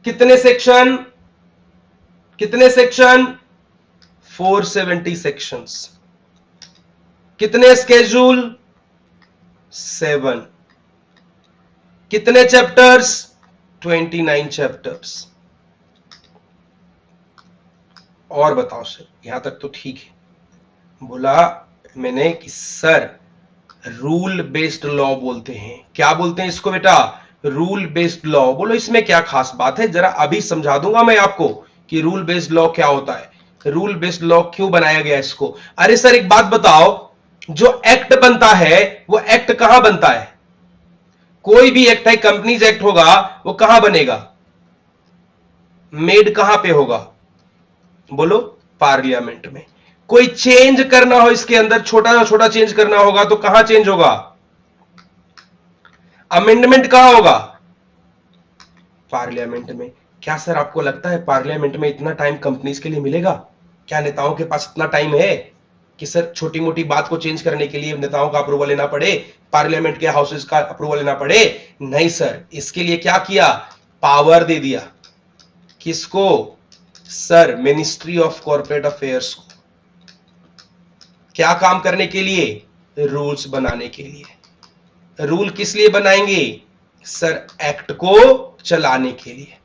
कितने सेक्शन, कितने सेक्शन, 470 सेक्शंस। कितने स्केड्यूल, 7। कितने चैप्टर्स, 29 चैप्टर्स। और बताओ सर, यहां तक तो ठीक है। बोला मैंने कि सर रूल बेस्ड लॉ बोलते हैं। क्या बोलते हैं इसको बेटा, रूल बेस्ड लॉ। बोलो इसमें क्या खास बात है, जरा अभी समझा दूंगा मैं आपको कि रूल बेस्ड लॉ क्या होता है, रूल बेस्ड लॉ क्यों बनाया गया इसको। अरे सर एक बात बताओ, जो एक्ट बनता है वो एक्ट कहां बनता है, कोई भी एक्ट है, कंपनीज एक्ट होगा, वो कहां बनेगा, मेड कहां पे होगा, बोलो पार्लियामेंट में। कोई चेंज करना हो इसके अंदर, छोटा ना छोटा चेंज करना होगा तो कहां चेंज होगा, अमेंडमेंट कहां होगा, पार्लियामेंट में। क्या सर आपको लगता है पार्लियामेंट में इतना टाइम कंपनीज के लिए मिलेगा, क्या नेताओं के पास इतना टाइम है कि सर छोटी मोटी बात को चेंज करने के लिए नेताओं का अप्रूवल लेना पड़े, पार्लियामेंट के हाउसेस का अप्रूवल लेना पड़े। नहीं सर, इसके लिए क्या किया, पावर दे दिया। किसको, sir ministry of corporate affairs को। क्या काम करने के लिए, रूल्स बनाने के लिए। रूल किस लिए बनाएंगे, सर एक्ट को चलाने के लिए।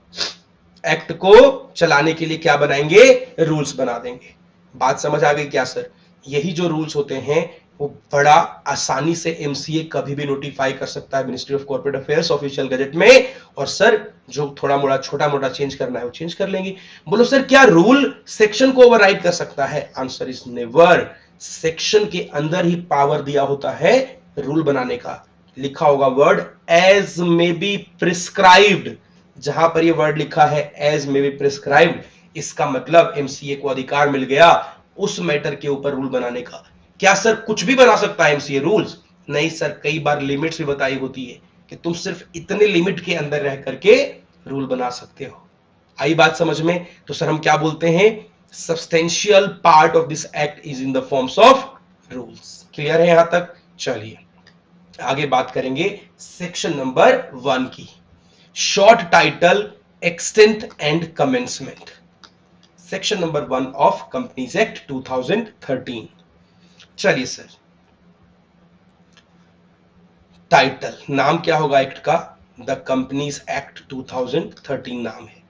एक्ट को चलाने के लिए क्या बनाएंगे, रूल्स बना देंगे। बात समझ आ गई क्या सर। यही जो रूल्स होते हैं वो बड़ा आसानी से एमसीए कभी भी नोटिफाई कर सकता है ministry of corporate affairs official gazette में, और सर जो थोड़ा मोड़ा छोटा मोटा चेंज करना है वो चेंज कर लेंगे। बोलो सर क्या रूल सेक्शन को ओवरराइड कर सकता है, आंसर इज नेवर। सेक्शन के अंदर ही पावर दिया होता है रूल बनाने का। लिखा होगा word as may be prescribed, जहां पर ये वर्ड लिखा है एज मे बी प्रिस्क्राइब्ड, इसका मतलब एमसीए को अधिकार मिल गया उस मैटर के ऊपर रूल बनाने का। क्या सर कुछ भी बना सकता है एमसीए रूल्स, नहीं सर, कई बार लिमिट्स भी बताई होती है कि तुम सिर्फ इतने लिमिट के अंदर रह करके रूल बना सकते हो। आई बात समझ में। तो सर हम क्या बोलते हैं, substantial part of this act is in the forms of rules. Clear है यहां तक। चलिए आगे बात करेंगे सेक्शन नंबर 1 की, short title, extent and commencement. Section number 1 of companies act 2013। चलिए सर, टाइटल, नाम क्या होगा एक्ट का, द कंपनीज एक्ट 2013 नाम है।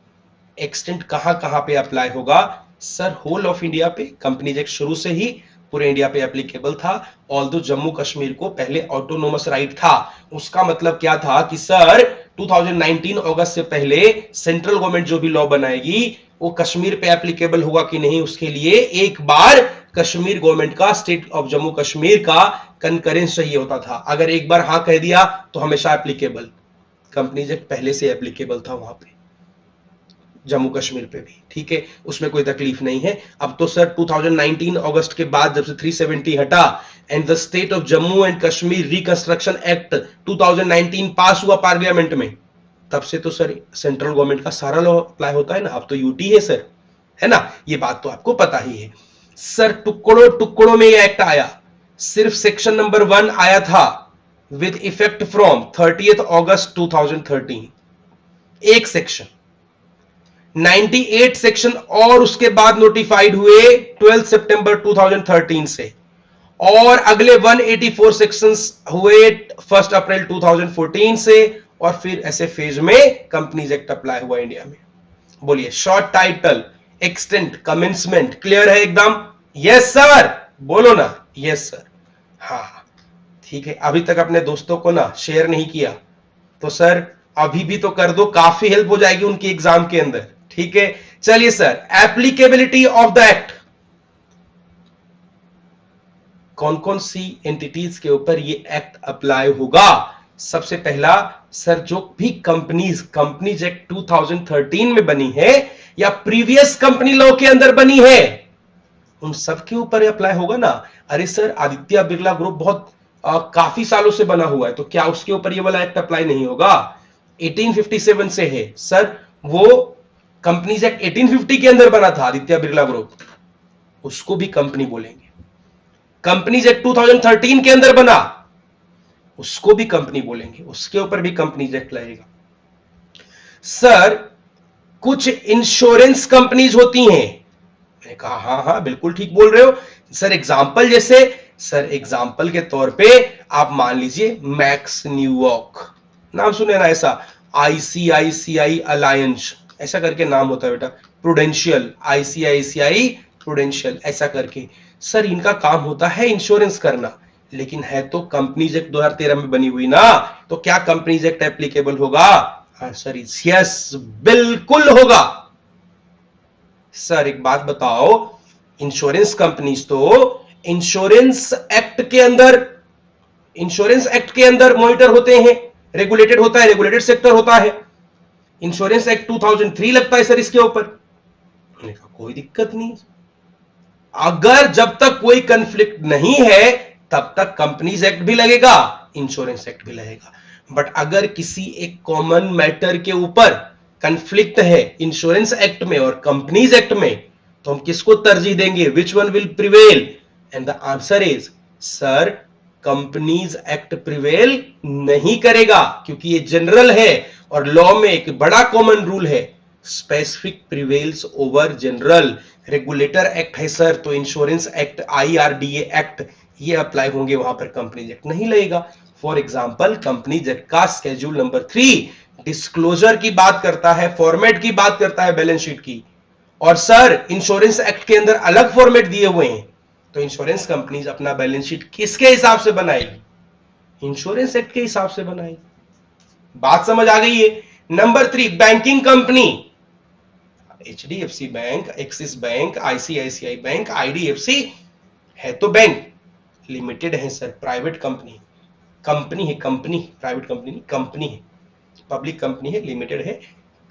एक्सटेंट कहां कहां पे अप्लाई होगा, सर होल ऑफ इंडिया पे। कंपनीज एक्ट शुरू से ही पूरे इंडिया पे एप्लीकेबल था, ऑल्दो जम्मू कश्मीर को पहले ऑटोनोमस राइट था। उसका मतलब क्या था कि सर 2019 अगस्त से पहले सेंट्रल गवर्नमेंट जो भी लॉ बनाएगी वो कश्मीर पे एप्लीकेबल होगा कि नहीं, उसके लिए एक बार कश्मीर गवर्नमेंट का, स्टेट ऑफ जम्मू कश्मीर का कंकरेंस चाहिए होता था। अगर एक बार हां कह दिया तो हमेशा एप्लीकेबल। कंपनीज एक्ट पहले से एप्लीकेबल था वहां पे, जम्मू कश्मीर पे भी, ठीक है, उसमें कोई तकलीफ नहीं है। अब तो सर 2019 अगस्त के बाद जब से 370 हटा and the state of Jammu and Kashmir reconstruction act 2019 पास हुआ पार्लियामेंट में, तब से तो सर सेंट्रल गवर्नमेंट का सारा लॉ अप्लाई होता है ना। अब तो यूटी है सर, है ना, ये बात तो आपको पता ही है। सर टुकड़ों टुकड़ों में ये एक्ट आया, सिर्फ सेक्शन नंबर 1 आया था विद इफेक्ट फ्रॉम 30 अगस्त 2013, एक सेक्शन। 98 सेक्शन और उसके बाद नोटिफाइड हुए 12 सितंबर 2013 से, और अगले 184 सेक्शंस हुए 1 अप्रैल 2014 से, और फिर ऐसे फेज में कंपनीज एक्ट अप्लाई हुआ इंडिया में। बोलिए short title, extent, commencement, clear है एकदम, यस सर, बोलो ना यस सर। हाँ ठीक है, अभी तक अपने दोस्तों को ना शेयर नहीं किया तो सर अभी भी तो कर दो, काफी हेल्प हो जाएगी उनकी एग्जाम के अंदर, ठीक है। चलिए sir, applicability of the act, कौन कौन सी एंटिटीज के ऊपर ये एक्ट अप्लाई होगा। सबसे पहला सर, जो भी कंपनीज एक्ट 2013 में बनी है या प्रीवियस कंपनी लॉ के अंदर बनी है, उन सब के ऊपर अप्लाई होगा ना। अरे सर आदित्य बिरला ग्रुप बहुत काफी सालों से बना हुआ है, तो क्या उसके ऊपर ये वाला एक्ट अप्लाई नहीं होगा, 1857 से है सर, वो कंपनीज एक्ट 1850 के अंदर बना था आदित्य बिरला ग्रुप, उसको भी कंपनी बोलेंगे। कंपनीज एक्ट 2013 के अंदर बना, उसको भी कंपनी बोलेंगे, उसके ऊपर भी कंपनीज एक्ट लगेगा। सर कुछ इंश्योरेंस कंपनीज होती हैं। मैंने कहा हाँ हाँ बिल्कुल ठीक बोल रहे हो सर, एग्जाम्पल जैसे? सर एग्जाम्पल के तौर पे आप मान लीजिए मैक्स न्यूयॉर्क, नाम सुने ना ऐसा, आईसीआईसीआई अलायंस ऐसा करके नाम होता है बेटा, प्रूडेंशियल, आईसीआईसीआई प्रूडेंशियल ऐसा करके। सर इनका काम होता है इंश्योरेंस करना, लेकिन है तो कंपनीज एक्ट 2013 में बनी हुई ना, तो क्या कंपनीज एक्ट एप्लीकेबल होगा? आंसर इज यस, बिल्कुल होगा। सर एक बात बताओ, इंश्योरेंस कंपनीज तो इंश्योरेंस एक्ट के अंदर मॉनिटर होते हैं, रेगुलेटेड होता है, रेगुलेटेड सेक्टर होता है। इंश्योरेंस एक्ट 2003 लगता है सर इसके ऊपर। मैंने कहा कोई दिक्कत नहीं, अगर जब तक कोई कंफ्लिक्ट नहीं है तब तक कंपनीज एक्ट भी लगेगा, इंश्योरेंस एक्ट भी लगेगा। बट अगर किसी एक कॉमन मैटर के ऊपर कंफ्लिक्ट है इंश्योरेंस एक्ट में और कंपनीज एक्ट में, तो हम किसको तरजीह देंगे? Which one will prevail? And the answer is sir companies act prevail नहीं करेगा, क्योंकि ये जनरल है और लॉ में एक बड़ा कॉमन रूल है, specific prevails over general. Regulator act है सर, तो इंश्योरेंस एक्ट, आईआरडीए एक्ट ये अप्लाई होंगे, वहां पर कंपनीज एक्ट नहीं लगेगा। फॉर एग्जाम्पल कंपनीज एक्ट का स्केड्यूल नंबर 3 डिस्क्लोजर की बात करता है, फॉर्मेट की बात करता है बैलेंस शीट की, और सर इंश्योरेंस एक्ट के अंदर अलग फॉर्मेट दिए हुए हैं, तो इंश्योरेंस कंपनीज अपना बैलेंस शीट किसके हिसाब से बनाएगी? इंश्योरेंस एक्ट के हिसाब से बनाएगी। बात समझ आ गई है? Number 3 banking company, HDFC bank, axis bank, ICICI bank, IDFC है तो बैंक, लिमिटेड है सर, प्राइवेट कंपनी, कंपनी है, कंपनी, प्राइवेट कंपनी नहीं, कंपनी है, पब्लिक कंपनी है, लिमिटेड है,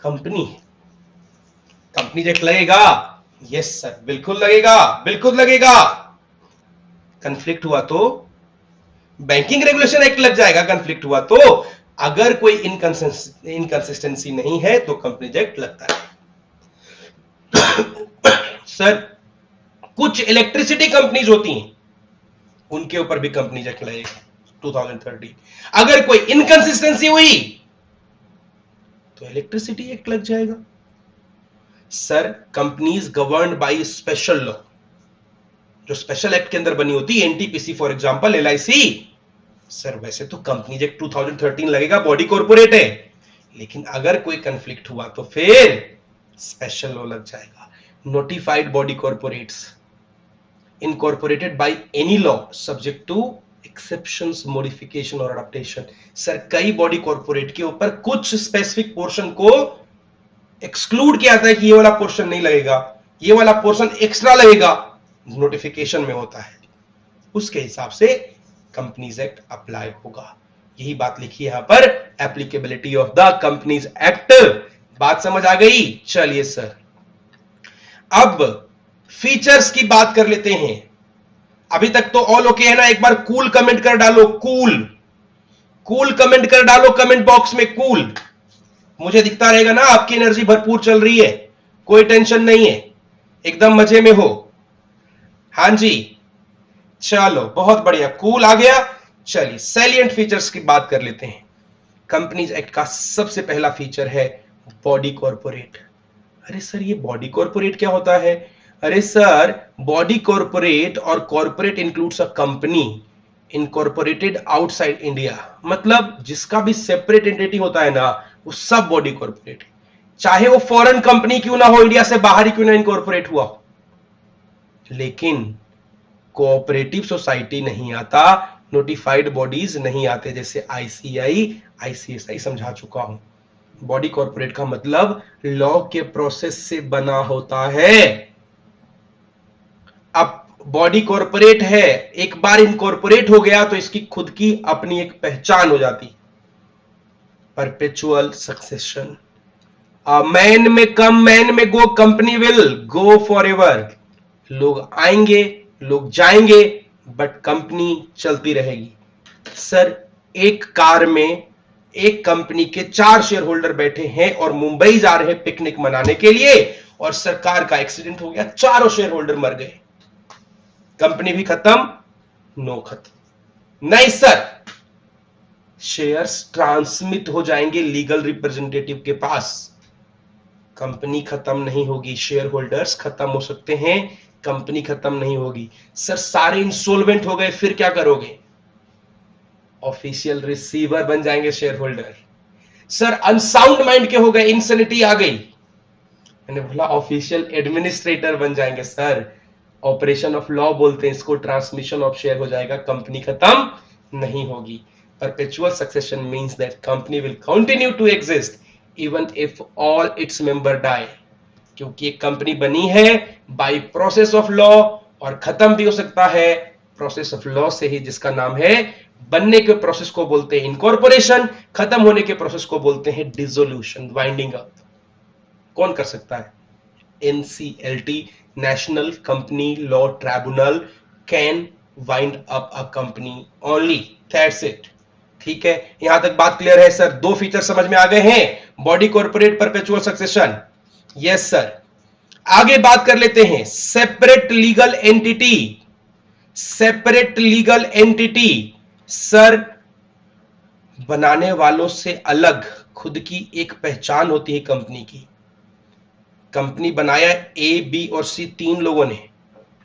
कंपनी है। कंपनी एक्ट लगेगा? यस सर बिल्कुल लगेगा, बिल्कुल लगेगा। कंफ्लिक्ट हुआ तो बैंकिंग रेगुलेशन एक्ट लग जाएगा, कंफ्लिक्ट हुआ तो। अगर कोई इनकंसिस्टेंसी नहीं है तो कंपनी एक्ट लगता है। सर कुछ इलेक्ट्रिसिटी कंपनीज होती हैं, उनके ऊपर भी कंपनी एक्ट लगेगा 2013। अगर कोई इनकंसिस्टेंसी हुई तो इलेक्ट्रिसिटी एक्ट लग जाएगा। Sir companies governed by special law, जो स्पेशल एक्ट के अंदर बनी होती है, NTPC for example, LIC, sir वैसे तो कंपनी एक्ट 2013 लगेगा, बॉडी कॉर्पोरेट है, लेकिन अगर कोई कंफ्लिक्ट हुआ तो फिर स्पेशल लॉ लग जाएगा। Notified body corporates incorporated by any law subject to exceptions, modification और अडॉप्टेशन। सर कई बॉडी कॉर्पोरेट के ऊपर कुछ स्पेसिफिक पोर्शन को एक्सक्लूड किया जाता है कि ये वाला पोर्शन नहीं लगेगा, ये वाला पोर्शन एक्स्ट्रा लगेगा, नोटिफिकेशन में होता है, उसके हिसाब से कंपनीज एक्ट अप्लाई होगा। यही बात लिखी है यहां पर, applicability of the companies act. बात समझ आ गई? चलिए सर अब फीचर्स की बात कर लेते हैं। अभी तक तो ऑल ओके है ना? एक बार कूल कमेंट कर डालो, कूल कमेंट कर डालो कमेंट बॉक्स में, कूल। मुझे दिखता रहेगा ना आपकी एनर्जी भरपूर चल रही है, कोई टेंशन नहीं है, एकदम मजे में हो। हां जी चलो बहुत बढ़िया, कूल आ गया। चलिए सैलिएंट फीचर्स की बात कर लेते हैं। कंपनीज एक्ट का सबसे पहला फीचर है बॉडी कॉर्पोरेट। अरे सर ये बॉडी कॉर्पोरेट क्या होता है? अरे सर बॉडी कॉर्पोरेट और corporate includes a company incorporated outside India, मतलब जिसका भी सेपरेट एंटिटी होता है ना, वो सब बॉडी कॉर्पोरेट है, चाहे वो फॉरेन कंपनी क्यों ना हो, इंडिया से बाहर ही क्यों ना इनकॉर्पोरेट हुआ हो। लेकिन कोऑपरेटिव सोसाइटी नहीं आता, नोटिफाइड बॉडीज नहीं आते, जैसे आईसीआई, आईसीएसआई समझा चुका हूं। बॉडी कॉर्पोरेट का मतलब लॉ के प्रोसेस से बना होता है। अब बॉडी कॉर्पोरेट है, एक बार इनकॉर्पोरेट हो गया तो इसकी खुद की अपनी एक पहचान हो जाती, परपेचुअल सक्सेशन। मैन में come man may go, company will go for ever. लोग आएंगे लोग जाएंगे बट कंपनी चलती रहेगी। सर एक कार में एक कंपनी के 4 शेयर होल्डर बैठे हैं और मुंबई जा रहे हैं पिकनिक मनाने के लिए, और सरकार का एक्सीडेंट हो गया, चारों शेयर होल्डर मर गए, कंपनी भी खत्म, नो खत्म? नहीं सर, शेयर्स ट्रांसमिट हो जाएंगे लीगल रिप्रेजेंटेटिव के पास। कंपनी खत्म नहीं होगी, शेयर होल्डर्स खत्म हो सकते हैं, कंपनी खत्म नहीं होगी। सर सारे इंसॉल्वेंट हो गए, फिर क्या करोगे? ऑफिशियल रिसीवर बन जाएंगे share holder. Sir unsound mind के हो गए, इंसैनिटी आ गई, मैंने बोला ऑफिशियल एडमिनिस्ट्रेटर बन जाएंगे। सर ऑपरेशन ऑफ लॉ बोलते हैं इसको, ट्रांसमिशन ऑफ शेयर हो जाएगा, कंपनी खत्म नहीं होगी। Perpetual succession means that company will continue to exist even if all its member die, क्योंकि एक कंपनी बनी है बाय प्रोसेस ऑफ लॉ और खत्म भी हो सकता है प्रोसेस ऑफ लॉ से ही, जिसका नाम है बनने के प्रोसेस को बोलते हैं इनकॉर्पोरेशन, खत्म होने के प्रोसेस को बोलते हैं डिसोल्यूशन, वाइंडिंग अप। कौन कर सकता है? NCLT, national company law tribunal can wind up a company only, that's it. ठीक है, यहां तक बात क्लियर है सर? दो फीचर समझ में आ गए हैं, body corporate, perpetual succession. Yes sir. आगे बात कर लेते हैं separate legal entity. Separate legal entity sir बनाने वालों से अलग खुद की एक पहचान होती है कंपनी की। कंपनी बनाया ए, बी और सी तीन लोगों ने,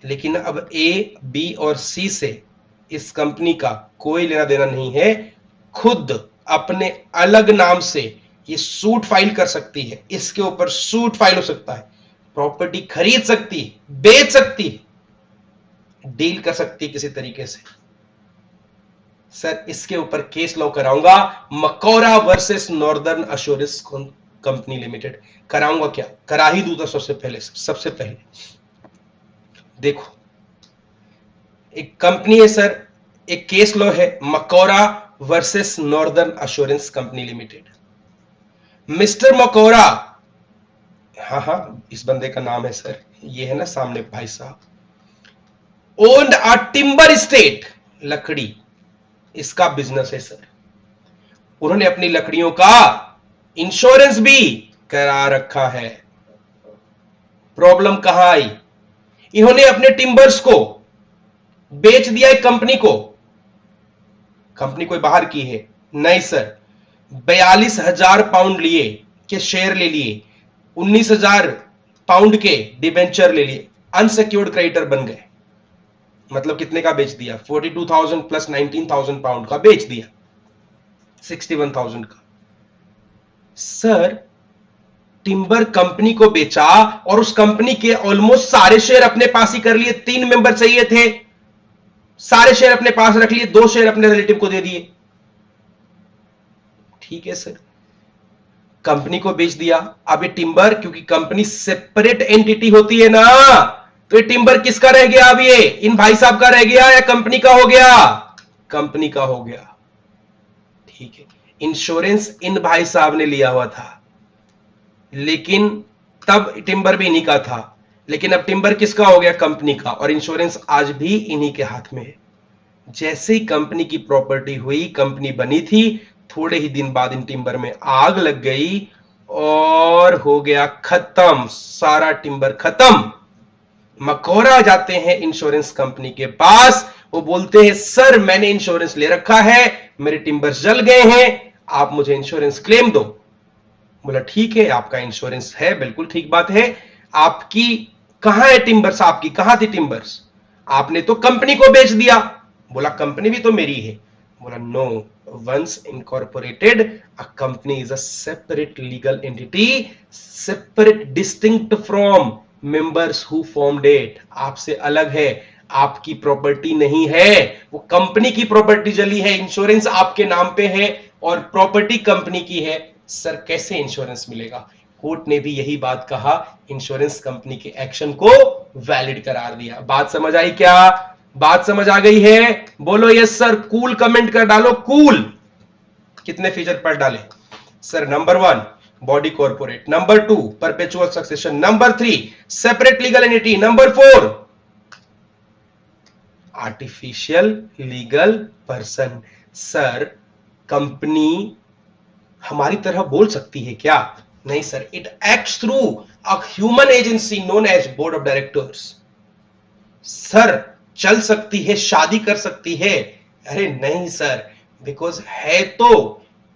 लेकिन अब ए, बी और सी से इस कंपनी का कोई लेना देना नहीं है। खुद अपने अलग नाम से ये सूट फाइल कर सकती है, इसके ऊपर सूट फाइल हो सकता है, प्रॉपर्टी खरीद सकती है, बेच सकती है, डील कर सकती है किसी तरीके से। सर इसके ऊपर केस लॉ कराऊंगा, Macaura versus Northern Assurance company limited कराऊंगा। क्या करा ही दूं? तो सबसे पहले देखो, एक कंपनी है सर, एक केस लॉ है Macaura versus Northern Assurance company limited. Mister Macaura, हाँ इस बंदे का नाम है सर, ये है ना सामने भाई साहब, ओन्ड अ टिम्बर स्टेट, लकड़ी इसका बिजनेस है सर। उन्होंने अपनी लकड़ियों का इंश्योरेंस भी करा रखा है। प्रॉब्लम कहां आई? इन्होंने अपने टिम्बर्स को बेच दिया एक कंपनी को। कंपनी कोई बाहर की है? नहीं सर। 42,000 पाउंड लिए के शेयर ले लिए, 19,000 पाउंड के डिबेंचर ले लिए, अनसिक्योर्ड क्रेडिटर बन गए। मतलब कितने का बेच दिया? 42,000 प्लस 19,000 पाउंड का बेच दिया, 61,000 का। सर टिम्बर कंपनी को बेचा और उस कंपनी के ऑलमोस्ट सारे शेयर अपने पास ही कर लिए। 3 मेंबर चाहिए थे, सारे शेयर अपने पास रख लिए, 2 शेयर अपने रिलेटिव को दे दिए। ठीक है सर, कंपनी को बेच दिया। अब ये टिम्बर, क्योंकि कंपनी सेपरेट एंटिटी होती है ना, तो ये टिम्बर किसका रह गया? अब ये इन भाई साहब का रह गया या कंपनी का हो गया? कंपनी का हो गया। ठीक है, इंश्योरेंस इन भाई साहब ने लिया हुआ था, लेकिन तब टिम्बर भी इन्हीं का था, लेकिन अब टिम्बर किसका हो गया? कंपनी का, और इंश्योरेंस आज भी इन्हीं के हाथ में है। जैसे ही कंपनी की प्रॉपर्टी हुई, कंपनी बनी थी, थोड़े ही दिन बाद इन टिम्बर में आग लग गई और हो गया खत्म, सारा टिम्बर खत्म। मकौरा जाते हैं इंश्योरेंस कंपनी के पास, वो बोलते हैं सर मैंने इंश्योरेंस ले रखा है, मेरे टिम्बर जल गए हैं, आप मुझे इंश्योरेंस क्लेम दो। बोला ठीक है, आपका इंश्योरेंस है, बिल्कुल ठीक बात है। आपकी कहां है टिम्बर्स? आपकी कहां थी टिम्बर्स? आपने तो कंपनी को बेच दिया। बोला कंपनी भी तो मेरी है। बोला no, once incorporated a company is a separate legal entity, separate distinct from members who formed it. आपसे अलग है, आपकी प्रॉपर्टी नहीं है, वो कंपनी की प्रॉपर्टी जली है, इंश्योरेंस आपके नाम पे है और प्रॉपर्टी कंपनी की है। सर कैसे इंश्योरेंस मिलेगा? कोर्ट ने भी यही बात कहा, इंश्योरेंस कंपनी के एक्शन को वैलिड करार दिया। बात समझ आई क्या? बात समझ आ गई है? बोलो यस सर, कूल कमेंट कर डालो, कूल। कितने फीचर पढ़ डाले sir? Number 1 body corporate, number 2 perpetual succession, number 3 separate legal entity, number 4 artificial legal person. Sir company हमारी तरह बोल सकती है क्या? नहीं sir, it acts through a human agency known as board of directors. Sir चल सकती है, शादी कर सकती है? अरे नहीं सर, बिकॉज है तो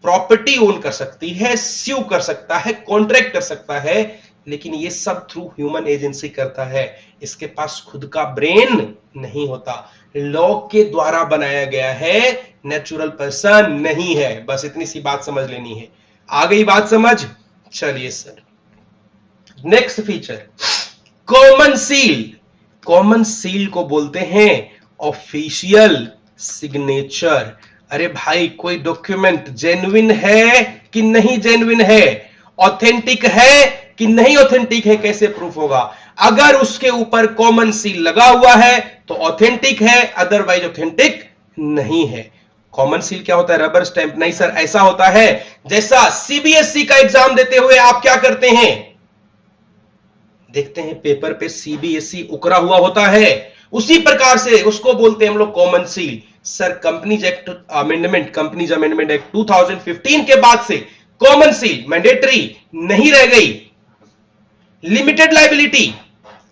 प्रॉपर्टी ओन कर सकती है, स्यू कर सकता है, कॉन्ट्रैक्ट कर सकता है, लेकिन ये सब थ्रू ह्यूमन एजेंसी करता है। इसके पास खुद का ब्रेन नहीं होता, लॉ के द्वारा बनाया गया है, नेचुरल पर्सन नहीं है। बस इतनी सी बात समझ लेनी है। आ गई बात समझ? चलिए sir, next feature common seal. Common seal को बोलते हैं ऑफिशियल सिग्नेचर। अरे भाई, कोई डॉक्यूमेंट जेन्युइन है कि नहीं जेन्युइन है, ऑथेंटिक है कि नहीं ऑथेंटिक है, कैसे प्रूफ होगा? अगर उसके ऊपर कॉमन सील लगा हुआ है तो ऑथेंटिक है, अदरवाइज ऑथेंटिक नहीं है। कॉमन सील क्या होता है? रबर स्टैंप नहीं सर, ऐसा होता है जैसा सीबीएसई का एग्जाम देते हुए आप क्या करते हैं, देखते हैं पेपर पे सीबीएसई उकरा हुआ होता है, उसी प्रकार से उसको बोलते हैं हम लोग common seal. Sir, companies act amendment, companies amendment act 2015 के बाद से कॉमन सील मैंडेटरी नहीं रह गई। लिमिटेड लाइबिलिटी,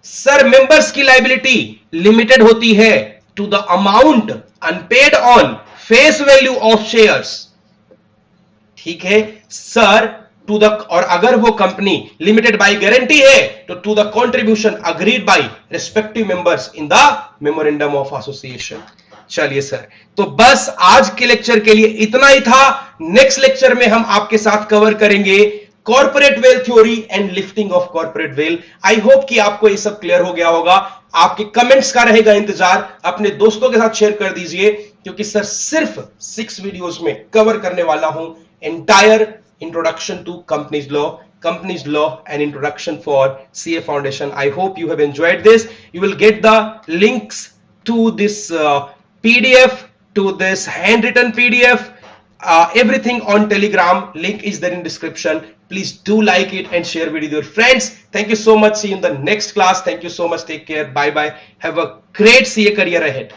सर मेंबर्स की लाइबिलिटी लिमिटेड होती है to the amount unpaid on face value of shares. ठीक है सर, टू द, और अगर वो कंपनी लिमिटेड बाय गारंटी है तो to the contribution agreed by respective members in the memorandum of association. चलिए सर, तो बस आज के लेक्चर के लिए इतना ही था। नेक्स्ट लेक्चर में हम आपके साथ कवर करेंगे corporate veil theory and lifting of corporate veil. I hope कि आपको ये सब क्लियर हो गया होगा। आपके कमेंट्स का रहेगा इंतजार, अपने दोस्तों के साथ शेयर कर दीजिए, क्योंकि सर सिर्फ 6 वीडियोस में कवर करने वाला हूं entire introduction to companies law and introduction for CA Foundation. I hope you have enjoyed this. You will get the links to this PDF, to this handwritten PDF, everything on Telegram. Link is there in description. Please do like it and share with your friends. Thank you so much. See you in the next class. Thank you so much. Take care. Bye bye. Have a great CA career ahead.